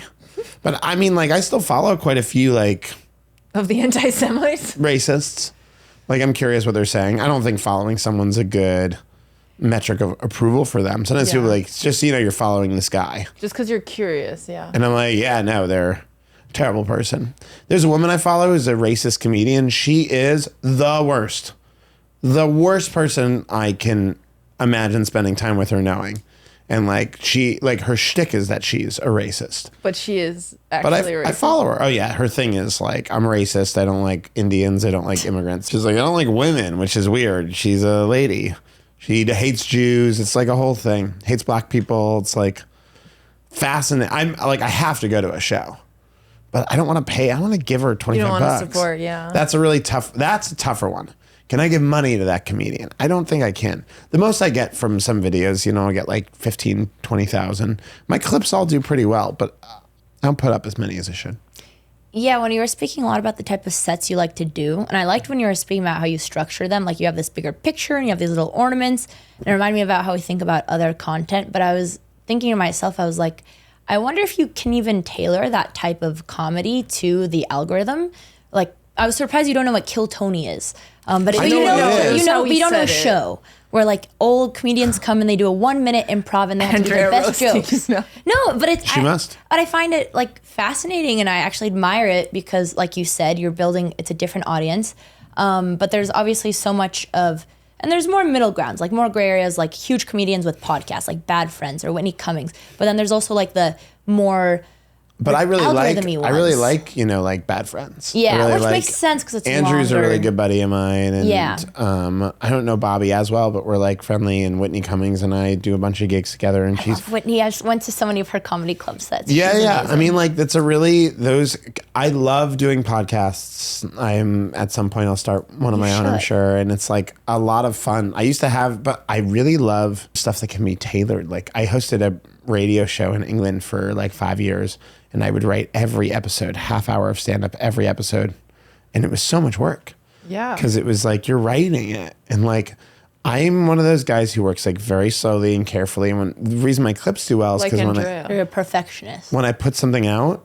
But, I mean, like, I still follow quite a few, like... Of the anti-Semites? Racists. Like, I'm curious what they're saying. I don't think following someone's a good metric of approval for them. Sometimes people are like, just so you know, you're following this guy. Just because you're curious, yeah. And I'm like, yeah, no, they're a terrible person. There's a woman I follow who's a racist comedian. She is the worst. The worst person I can imagine spending time with or knowing. And like her shtick is that she's a racist. But she is actually racist. I follow her. Oh yeah, her thing is like, I'm racist. I don't like Indians. I don't like immigrants. She's like, I don't like women, which is weird. She's a lady. She hates Jews. It's like a whole thing. Hates black people. It's like fascinating. I'm like, I have to go to a show, but I don't want to pay. I want to give her $25. You don't want to support, yeah. That's a tougher one. can I give money to that comedian? I don't think I can. The most I get from some videos, I get like 15, 20,000. My clips all do pretty well, but I don't put up as many as I should. Yeah, when you were speaking a lot about the type of sets you like to do, and I liked when you were speaking about how you structure them, like you have this bigger picture and you have these little ornaments, and it reminded me about how we think about other content, but I was thinking to myself, I was like, I wonder if you can even tailor that type of comedy to the algorithm. Like, I was surprised you don't know what Kill Tony is. But I know what it is. you know, How but you don't know he said it. show where like old comedians come and they do a 1 minute improv and they have Andrea to do the best roasting jokes. you now. No, but it's She must. But I find it like fascinating and I actually admire it because, like you said, you're building. It's a different audience. But there's obviously so much of. And there's more middle grounds, like more gray areas, like huge comedians with podcasts, like Bad Friends or Whitney Cummings. But then there's also like the more. But I really like, algorithm-y ones. like Bad Friends. Yeah, I really which like, makes sense because it's Andrew's longer. a really good buddy of mine, and Yeah. I don't know Bobby as well, but we're like friendly. And Whitney Cummings and I do a bunch of gigs together, and she's Whitney, I just went to so many of her comedy club sets. yeah. She's I amazing. mean, like that's a really those. I love doing podcasts. I'm at some point I'll start one of my own, I'm should. sure, and it's like a lot of fun. I used to have, but I really love stuff that can be tailored. Like I hosted a radio show in England for like 5 years. And I would write every episode, half hour of stand up every episode. And it was so much work. Yeah. Because it was like, you're writing it. And like, I'm one of those guys who works like very slowly and carefully. And the reason my clips do well is Like because Andrea. You're a perfectionist. when I put something out,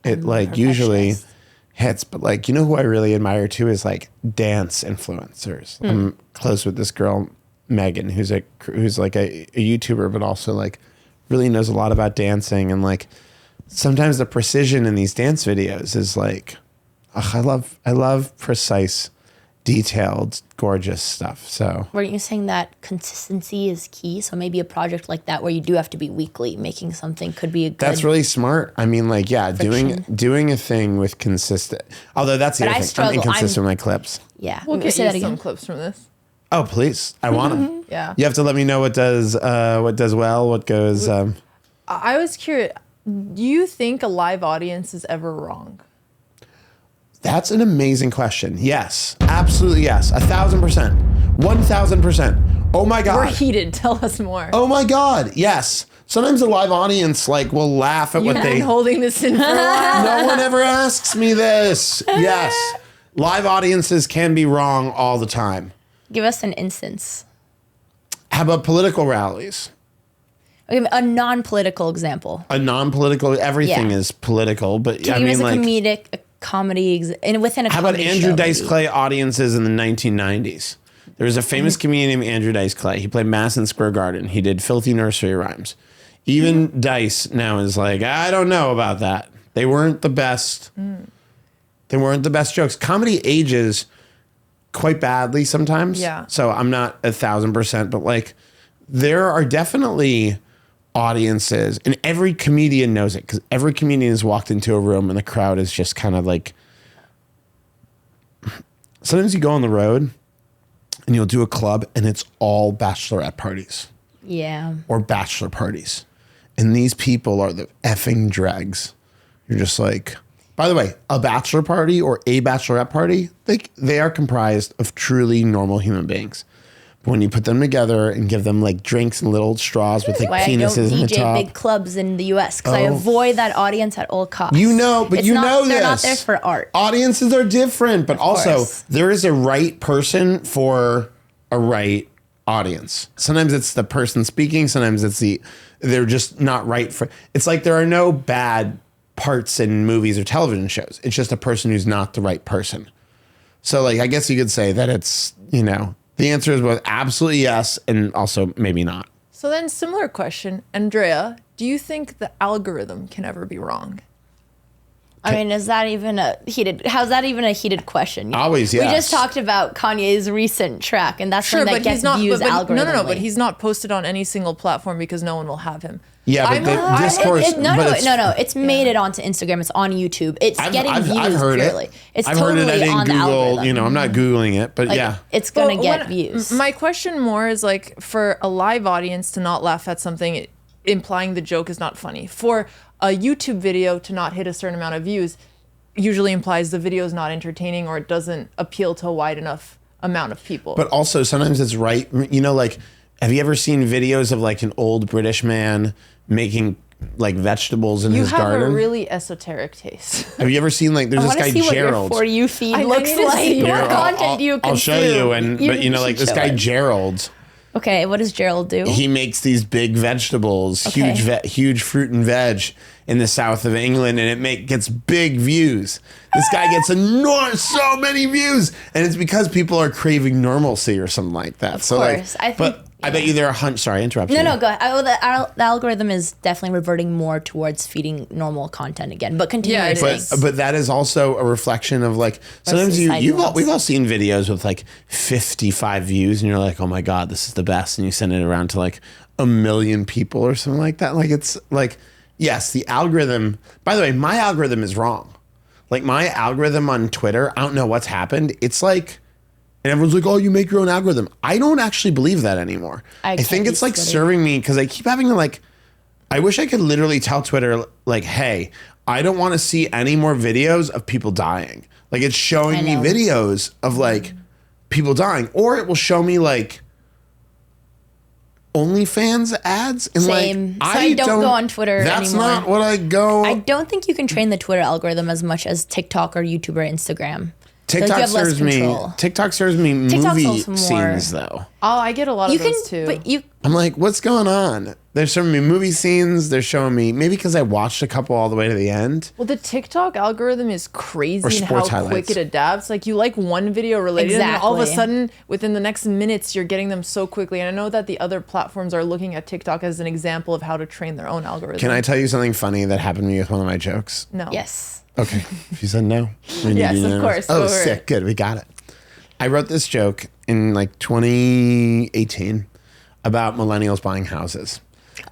it like usually Perfectionist. hits. But like, who I really admire too is like dance influencers. I'm close with this girl, Megan, who's like a YouTuber, but also like really knows a lot about dancing. And like, sometimes the precision in these dance videos is like, I love precise, detailed, gorgeous stuff. So Were you saying that consistency is key? So maybe a project like that where you do have to be weekly making something could be a good. that's really smart. I mean, like, yeah, doing a thing with consistent. Although that's the But other I thing. struggle. I'm inconsistent with my clips. Yeah. We'll get say you that some again. clips from this. Oh, please! I want them. Yeah. You have to let me know what does well, what goes. I was curious. Do you think a live audience is ever wrong? That's an amazing question. Yes, absolutely yes. 1,000%, 1,000%. Oh my God. We're heated. Tell us more. Oh my God, yes. Sometimes the live audience like will laugh at You've what been they. holding this in for a while. No one ever asks me this. Yes, live audiences can be wrong all the time. Give us an instance. How about political rallies? Okay, a non-political example. A non-political, everything Yeah. is political, but Can I you mean use a like. comedic, a comedy, and within a How about comedy Andrew show, Dice maybe? Clay audiences in the 1990s? There was a famous comedian named Andrew Dice Clay. He played Madison Square Garden. He did filthy nursery rhymes. Even Dice now is like, I don't know about that. They weren't the best. They weren't the best jokes. Comedy ages quite badly sometimes. Yeah. So I'm not 1,000%, but like there are definitely audiences, and every comedian knows it because every comedian has walked into a room and the crowd is just kind of like. Sometimes you go on the road and you'll do a club and it's all bachelorette parties Yeah. or bachelor parties. And these people are the effing dregs. You're just like, by the way, a bachelor party or a bachelorette party, they are comprised of truly normal human beings. But when you put them together and give them like drinks and little straws with like Why I don't penises in the DJ top. big clubs in the U.S. because I Oh. avoid that audience at all costs. You know, but It's you not, know they're not this. there for art. Audiences are different, but also course. there is a right person for a right audience. Sometimes it's the person speaking, sometimes they're just not right for. It's like there are no bad parts in movies or television shows. It's just a person who's not the right person. So like I guess you could say that it's, the answer is both absolutely yes and also maybe not. So then, similar question, Andrea. Do you think the algorithm can ever be wrong? I mean, is that even a heated? How's that even a heated question? Always, We yes. just talked about Kanye's recent track, and that's one that gets views algorithmically. No, but he's not posted on any single platform because no one will have him. Yeah, but the discourse. No. It's made it onto Instagram. It's on YouTube. It's getting views I've heard purely. it. It's I've totally heard it. I didn't on the Google. algorithm. I'm not Googling it, but Like, yeah. it's gonna But get views. My question more is like for a live audience to not laugh at something, implying the joke is not funny. For a YouTube video to not hit a certain amount of views, usually implies the video is not entertaining or it doesn't appeal to a wide enough amount of people. But also sometimes it's right. You know, like, have you ever seen videos of like an old British man making like vegetables in his garden? You have a really esoteric taste. Have you ever seen like there's this guy Gerald? What your For You feed I looks need to like. see What it. content do you consume? I'll show you. But you know, like this show guy it. Gerald. Okay, what does Gerald do? He makes these big vegetables, huge fruit and veg in the south of England, and it gets big views. This guy gets so many views, and it's because people are craving normalcy or something like that. Of course, I bet you there are Sorry, I interrupted you. No, go ahead. The algorithm is definitely reverting more towards feeding normal content again, but continue. Yeah, it is. But that is also a reflection of like sometimes we've all seen videos with like 55 views, and you're like, oh my god, this is the best, and you send it around to like 1 million people or something like that. Like it's like, yes, the algorithm. By the way, my algorithm is wrong. Like my algorithm on Twitter, I don't know what's happened. It's like. And everyone's like, oh, you make your own algorithm. I don't actually believe that anymore. I think it's like serving me because I keep having to like, I wish I could literally tell Twitter like, hey, I don't want to see any more videos of people dying. Like it's showing me videos of like people dying, or it will show me like OnlyFans ads. And Same. Like, so I don't go on Twitter That's anymore. not what I go. I don't think you can train the Twitter algorithm as much as TikTok or YouTube or Instagram. TikTok serves me movie scenes though. Oh, I get a lot of those too. But I'm like, what's going on? They're showing me movie scenes. They're showing me maybe because I watched a couple all the way to the end. Well, the TikTok algorithm is crazy in how sports highlights. quick it adapts. Like you like one video related, and then all of a Exactly. sudden, within the next minutes, you're getting them so quickly. And I know that the other platforms are looking at TikTok as an example of how to train their own algorithm. Can I tell you something funny that happened to me with one of my jokes? No. yes. Okay. She said no. Then you Yes, do of know. course. Oh, Go over sick. it. Good. We got it. I wrote this joke in like 2018 about millennials buying houses.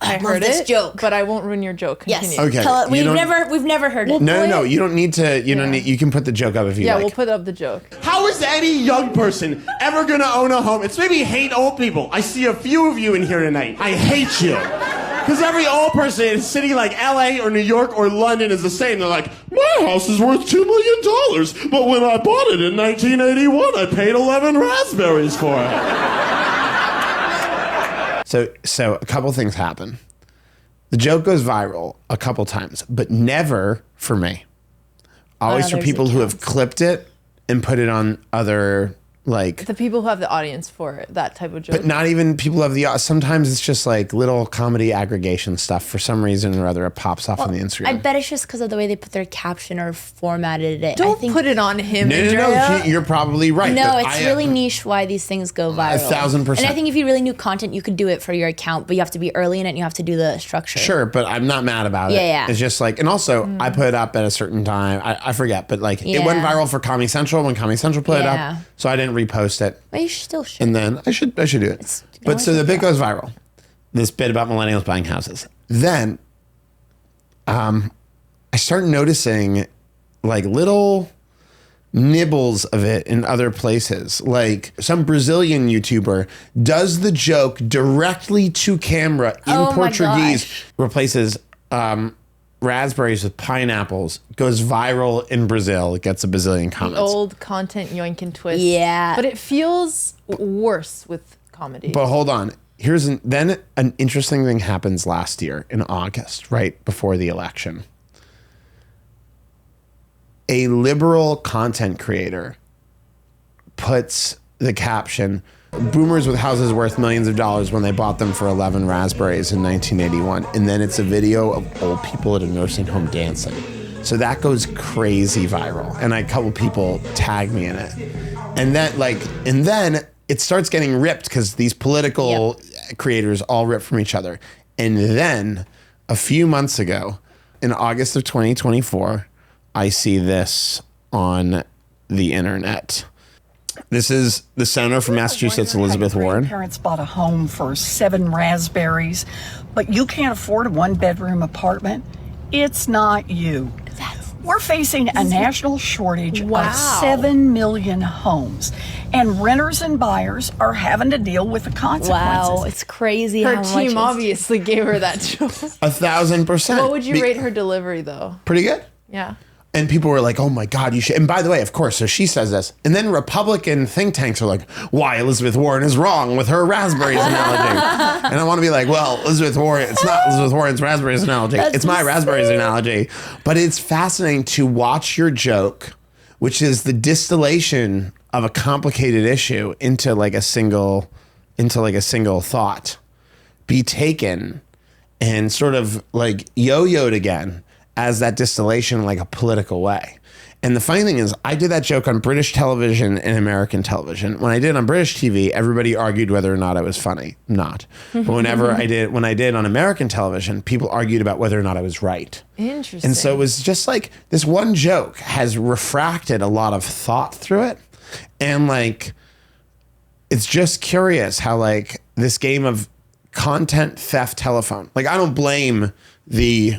I love heard this it, joke. but I won't ruin your joke. Continue. Yes. Okay. Tell it. You We've never heard it. No. You don't need to. You don't need. You can put the joke up if you Yeah, like. we'll put up the joke. How is any young person ever gonna own a home? It's maybe hate old people. I see a few of you in here tonight. I hate you. Because every old person in a city like LA or New York or London is the same. They're like, my house is worth $2 million, but when I bought it in 1981, I paid 11 raspberries for it. So a couple things happen. The joke goes viral a couple times, but never for me. Always for others' people who have accounts. clipped it and put it on other like. The people who have the audience for it, that type of joke. But not even people of the. Sometimes it's just like little comedy aggregation stuff. For some reason or other, it pops off on the Instagram. I bet it's just because of the way they put their caption or formatted it. Don't I think, put it on him, No, Andrea. you're probably right. No, but it's really niche why these things go viral. 1,000%. And I think if you really knew content, you could do it for your account, but you have to be early in it and you have to do the structure. Sure, but I'm not mad about it. Yeah. It's just like, and also I put it up at a certain time. I forget, but like it went Yeah. viral for Comedy Central when Comedy Central put it Yeah. up, so I didn't repost it. But you still should. And then I should do it. But so the bit goes viral. This bit about millennials buying houses. Then, I start noticing like little nibbles of it in other places. Like some Brazilian YouTuber does the joke directly to camera in Oh my Portuguese, gosh. replaces raspberries with pineapples, goes viral in Brazil. It gets a bazillion comments. Old content yoink and twist. Yeah. But it feels worse with comedy. But hold on. Then an interesting thing happens last year in August, right before the election. A liberal content creator puts the caption, boomers with houses worth millions of dollars when they bought them for 11 raspberries in 1981. And then it's a video of old people at a nursing home dancing. So that goes crazy viral. And a couple people tag me in it. And then it starts getting ripped because these political creators all rip from each other. And then a few months ago, in August of 2024, I see this on the internet. This is the senator from Massachusetts, Elizabeth Warren. Parents bought a home for 7 raspberries, but you can't afford a 1-bedroom apartment. It's not you. We're facing a national shortage of 7 million homes, and renters and buyers are having to deal with the consequences. Wow, it's crazy her how much team it's- obviously gave her that joke. 1,000%. What would you rate her delivery though? Pretty good. Yeah. And people were like, oh my God, you should. And by the way, of course, so she says this. And then Republican think tanks are like, why Elizabeth Warren is wrong with her raspberries analogy. And I want to be like, well, Elizabeth Warren, it's not Elizabeth Warren's raspberries analogy. It's my raspberries analogy. But it's fascinating to watch your joke, which is the distillation of a complicated issue into like a single thought, be taken and sort of like yo-yoed again as that distillation, like a political way. And the funny thing is, I did that joke on British television and American television. When I did on British TV, everybody argued whether or not I was funny. Not. But when I did on American television, people argued about whether or not I was right. Interesting. And so it was just like this one joke has refracted a lot of thought through it. And like, it's just curious how like this game of content theft telephone, like I don't blame the,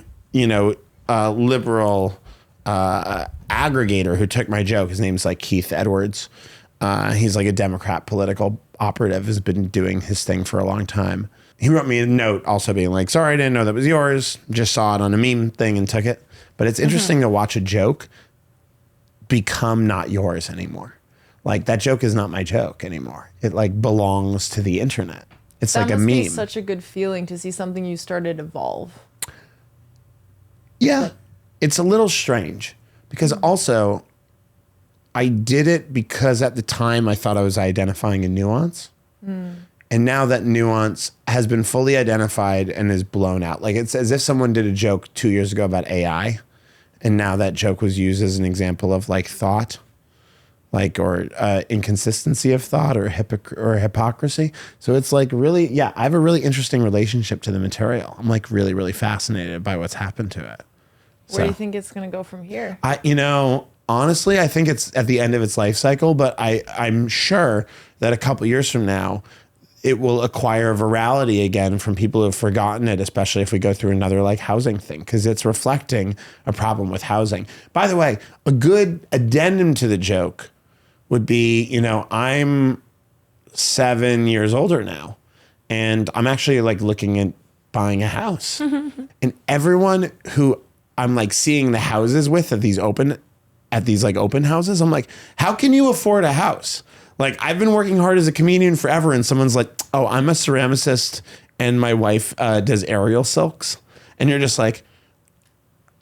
liberal aggregator who took my joke. His name's like Keith Edwards. He's like a Democrat political operative, has been doing his thing for a long time. He wrote me a note also being like, sorry, I didn't know that was yours. Just saw it on a meme thing and took it. But it's interesting to watch a joke become not yours anymore. Like that joke is not my joke anymore. It like belongs to the internet. It's like a meme. That must be such a good feeling to see something you started evolve. Yeah, it's a little strange because also I did it because at the time I thought I was identifying a nuance. And now that nuance has been fully identified and is blown out. Like it's as if someone did a joke 2 years ago about AI and now that joke was used as an example of like thought, like, or inconsistency of thought or hypocrisy. So it's like really, I have a really interesting relationship to the material. I'm like really, really fascinated by what's happened to it. Where do you think it's going to go from here? Honestly, I think it's at the end of its life cycle, but I'm sure that a couple years from now, it will acquire virality again from people who have forgotten it, especially if we go through another like housing thing, because it's reflecting a problem with housing. By the way, a good addendum to the joke would be, I'm 7 years older now, and I'm actually like looking at buying a house. And everyone who I'm like seeing the houses with at these open houses, I'm like, how can you afford a house? Like I've been working hard as a comedian forever, and someone's like, oh, I'm a ceramicist and my wife does aerial silks. And you're just like,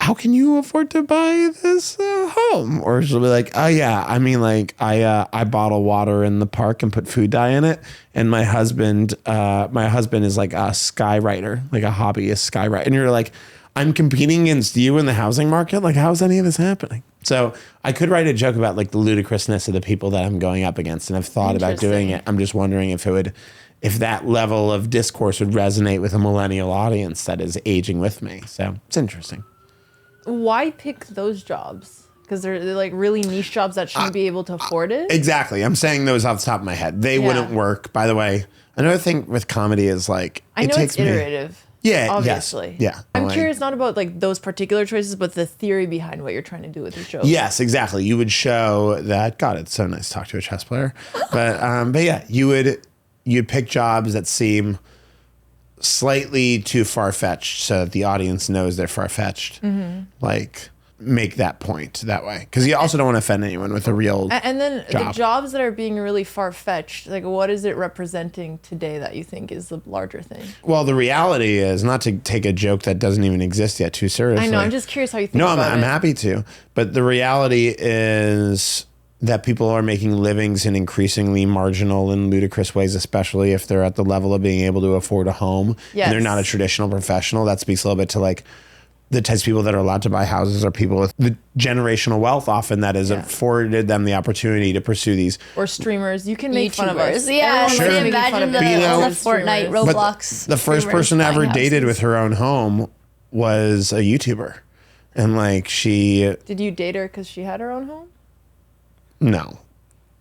how can you afford to buy this home? Or she'll be like, oh yeah, I mean like I bottle water in the park and put food dye in it. And my husband is like a skywriter, like a hobbyist skywriter. And you're like, I'm competing against you in the housing market. Like, how's any of this happening? So I could write a joke about like the ludicrousness of the people that I'm going up against, and I've thought about doing it. I'm just wondering if that level of discourse would resonate with a millennial audience that is aging with me. So it's interesting. Why pick those jobs? Because they're like really niche jobs that shouldn't be able to afford it? Exactly. I'm saying those off the top of my head. They wouldn't work. By the way, another thing with comedy is like, I know it's iterative. Yeah, obviously. Yes, yeah. I'm curious not about like those particular choices, but the theory behind what you're trying to do with your show. Yes, exactly. You would show that. God, it's so nice to talk to a chess player. But yeah, you'd pick jobs that seem slightly too far-fetched, so that the audience knows they're far-fetched. Like make that point that way, because you also don't want to offend anyone with a real and then the jobs that are being really far-fetched, like what is it representing today that you think is the larger thing? Well, the reality is, not to take a joke that doesn't even exist yet too seriously. I know, I'm just curious how you think about it. I'm happy to, but the reality is that people are making livings in increasingly marginal and ludicrous ways, especially if they're at the level of being able to afford a home. Yes. And they're not a traditional professional. That speaks a little bit to like the types of people that are allowed to buy houses are people with the generational wealth often that has afforded them the opportunity to pursue these. Or streamers. You can make fun of us. Yeah, sure. Imagine the Fortnite, Roblox. The first person I ever dated with her own home was a YouTuber. And like she... Did you date her because she had her own home? No.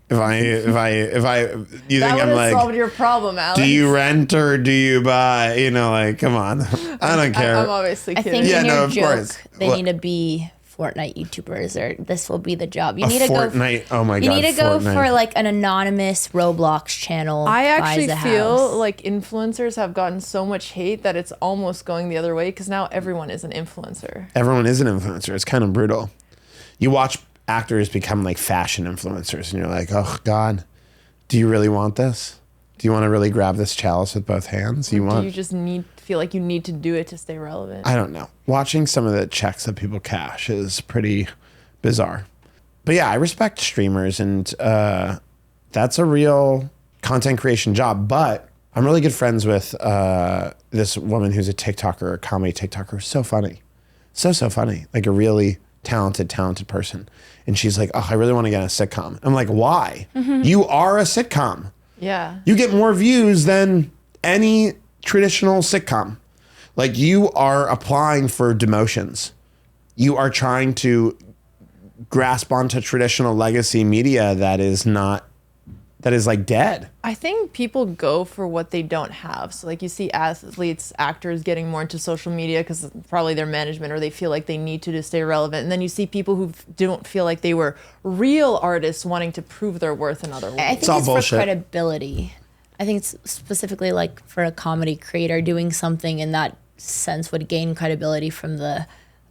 If I, you that think I'm like, solved your problem, Alex. Do you rent or do you buy? You know, like, come on. I don't care. I'm obviously kidding. I think in your joke, they need to be Fortnite YouTubers, or this will be the job. You need to Fortnite. Oh my God. You need to go for like an anonymous Roblox channel. I actually feel like influencers have gotten so much hate that it's almost going the other way, because now everyone is an influencer. Everyone is an influencer. It's kind of brutal. you watch actors become like fashion influencers, and you're like, oh God, do you really want this? Do you want to really grab this chalice with both hands? Do you just feel like you need to do it to stay relevant? I don't know. Watching some of the checks that people cash is pretty bizarre. But yeah, I respect streamers, and that's a real content creation job. But I'm really good friends with this woman who's a TikToker, a comedy TikToker. So funny. So funny. Like a really talented person. And she's like, oh, I really want to get in a sitcom. I'm like, why? You are a sitcom. Yeah. You get more views than any traditional sitcom. Like, you are applying for demotions. You are trying to grasp onto traditional legacy media that is like dead. I think people go for what they don't have. So like you see athletes, actors getting more into social media because probably their management, or they feel like they need to stay relevant. And then you see people who don't feel like they were real artists wanting to prove their worth in other ways. I think it's for credibility. I think it's specifically like for a comedy creator, doing something in that sense would gain credibility from the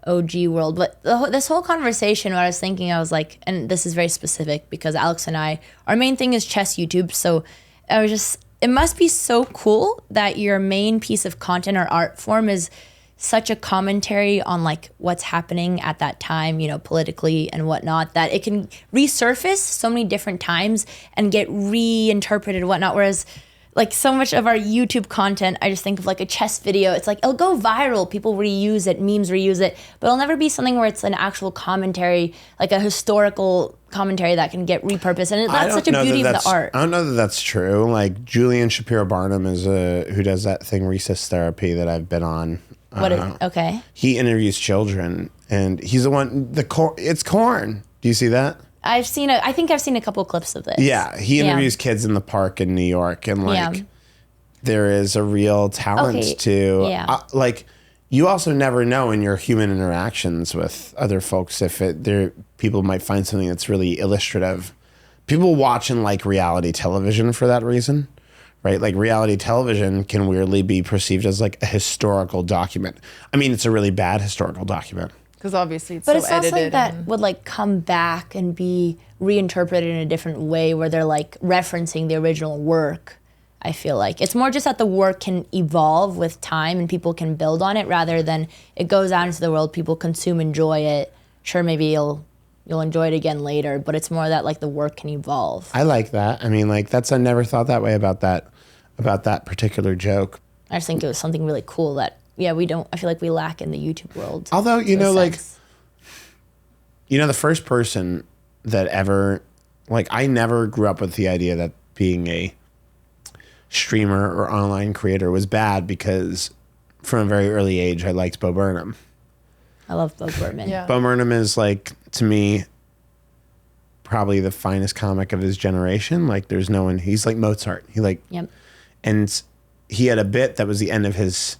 OG world. But this whole conversation, what I was thinking, I was like, and this is very specific because Alex and I, our main thing is chess YouTube. So I was just, it must be so cool that your main piece of content or art form is such a commentary on like what's happening at that time, you know, politically and whatnot, that it can resurface so many different times and get reinterpreted and whatnot. Whereas like so much of our YouTube content, I just think of like a chess video. It's like, it'll go viral. People reuse it, memes reuse it, but it'll never be something where it's an actual commentary, like a historical commentary that can get repurposed. And that's such a beauty of the art. I don't know that that's true. Like Julian Shapiro Barnum is who does that thing, Recess Therapy, that I've been on. Okay. He interviews children, and he's the one, it's corn. Do you see that? I think I've seen a couple clips of this. Yeah, he interviews kids in the park in New York, and like there is a real talent to like, you also never know in your human interactions with other folks if people might find something that's really illustrative. People watch and like reality television for that reason, right? Like reality television can weirdly be perceived as like a historical document. I mean, it's a really bad historical document. Because obviously it's but so it's not edited. something that would like come back and be reinterpreted in a different way where they're like referencing the original work. I feel like it's more just that the work can evolve with time and people can build on it rather than it goes out into the world, people consume, enjoy it. Sure, maybe you'll enjoy it again later, but it's more that like the work can evolve. I like that. I mean, like I never thought that way about that particular joke. I just think it was something really cool that I feel like we lack in the YouTube world. Although, you know, like, you know, the first person that ever, like, I never grew up with the idea that being a streamer or online creator was bad because from a very early age, I liked Bo Burnham. I love Bo Burnham. Yeah. Bo Burnham is, like, to me, probably the finest comic of his generation. Like, there's no one, he's like Mozart. And he had a bit that was the end of his,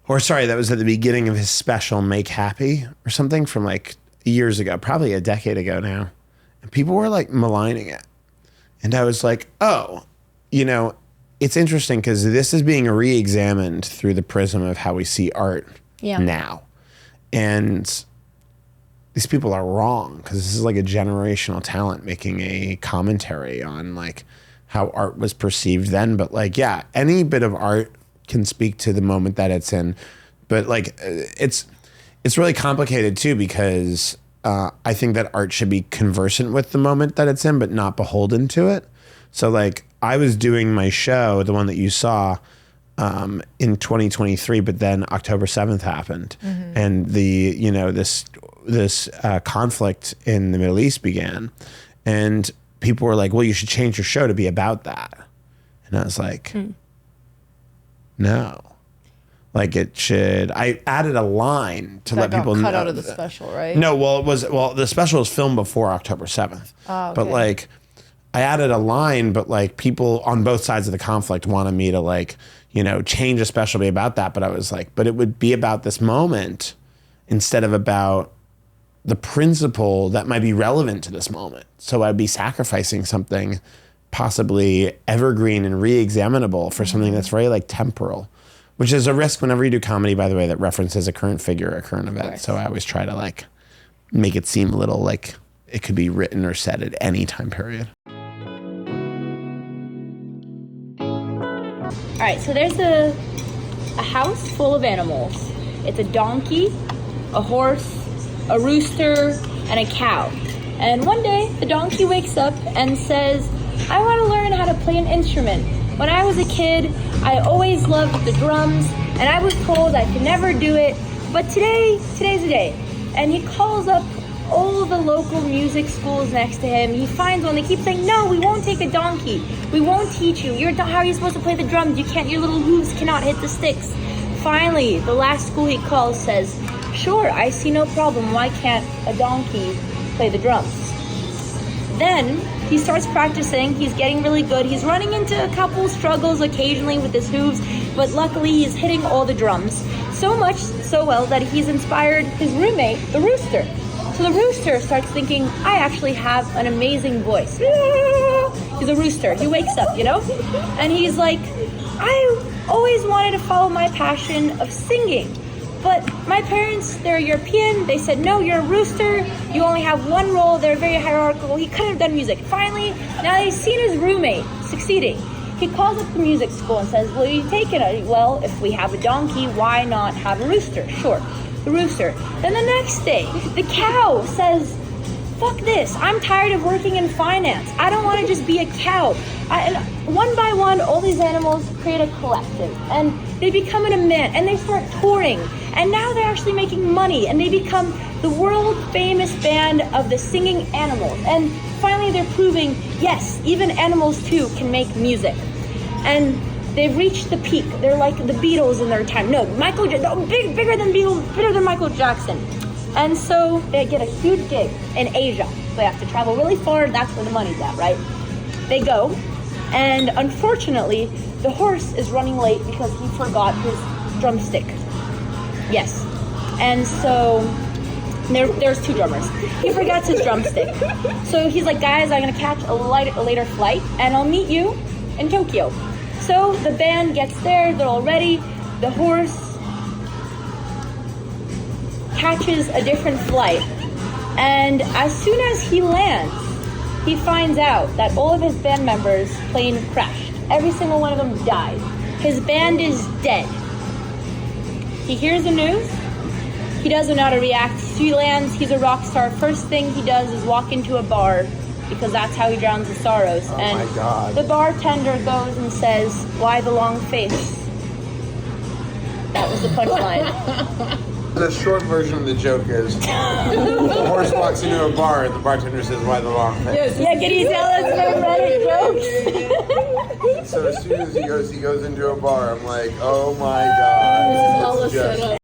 that was at the beginning of his special Make Happy or something from like years ago, probably a decade ago now. And people were like maligning it. And I was like, oh, you know, it's interesting because this is being re-examined through the prism of how we see art now. And these people are wrong because this is like a generational talent making a commentary on like how art was perceived then. But like, yeah, any bit of art can speak to the moment that it's in, but like it's really complicated too because I think that art should be conversant with the moment that it's in, but not beholden to it. So like I was doing my show, the one that you saw, in 2023, but then October 7th happened, and this conflict in the Middle East began, and people were like, "Well, you should change your show to be about that," and I was like. No, like it should. I added a line to let people know. Cut out of the special, right? No, the special was filmed before October 7th. Oh, okay. But like, I added a line, but like people on both sides of the conflict wanted me to like, you know, change the special to be about that. But I was like, but it would be about this moment instead of about the principle that might be relevant to this moment. So I'd be sacrificing something possibly evergreen and re-examinable for something that's very like temporal, which is a risk whenever you do comedy, by the way, that references a current figure or a current event. So I always try to like make it seem a little like it could be written or said at any time period. All right, so there's a house full of animals. It's a donkey, a horse, a rooster, and a cow. And one day, the donkey wakes up and says, I want to learn how to play an instrument. When I was a kid, I always loved the drums, and I was told I could never do it, but today's the day. And he calls up all the local music schools next to him. He finds one. They keep saying, no, we won't take a donkey. We won't teach you. How are you supposed to play the drums? You can't, your little hooves cannot hit the sticks. Finally, the last school he calls says, sure, I see no problem. Why can't a donkey play the drums? Then he starts practicing. He's getting really good. He's running into a couple struggles occasionally with his hooves, but luckily he's hitting all the drums. So much, so well that he's inspired his roommate, the rooster. So the rooster starts thinking, I actually have an amazing voice. He's a rooster. He wakes up, and he's like, I always wanted to follow my passion of singing. But my parents, they're European. They said, no, you're a rooster. You only have one role. They're very hierarchical. He couldn't have done music. Finally, now he's seen his roommate succeeding. He calls up the music school and says, will you take it? Well, if we have a donkey, why not have a rooster? Sure, the rooster. Then the next day, the cow says, fuck this. I'm tired of working in finance. I don't want to just be a cow. And one by one, all these animals create a collective. And they become an event, and they start touring. And now they're actually making money, and they become the world-famous band of the singing animals. And finally, they're proving, yes, even animals, too, can make music. And they've reached the peak. They're like the Beatles in their time. No, bigger than Beatles, bigger than Michael Jackson. And so they get a huge gig in Asia. They have to travel really far. That's where the money's at, right? They go, and unfortunately, the horse is running late because he forgot his drumstick. Yes. And so there's two drummers. He forgets his drumstick. So he's like, guys, I'm going to catch a later flight, and I'll meet you in Tokyo. So the band gets there. They're all ready. The horse catches a different flight, and as soon as he lands, he finds out that all of his band members' plane crashed. Every single one of them died. His band is dead. He hears the news. He doesn't know how to react. He lands. He's a rock star. First thing he does is walk into a bar, because that's how he drowns his sorrows. Oh and my God. The bartender goes and says, why the long face? That was the punchline. The short version of the joke is the horse walks into a bar and the bartender says, why the long face? Yeah, can you tell us some Reddit jokes? So as soon as he goes into a bar, I'm like, oh my God. This is hella set up.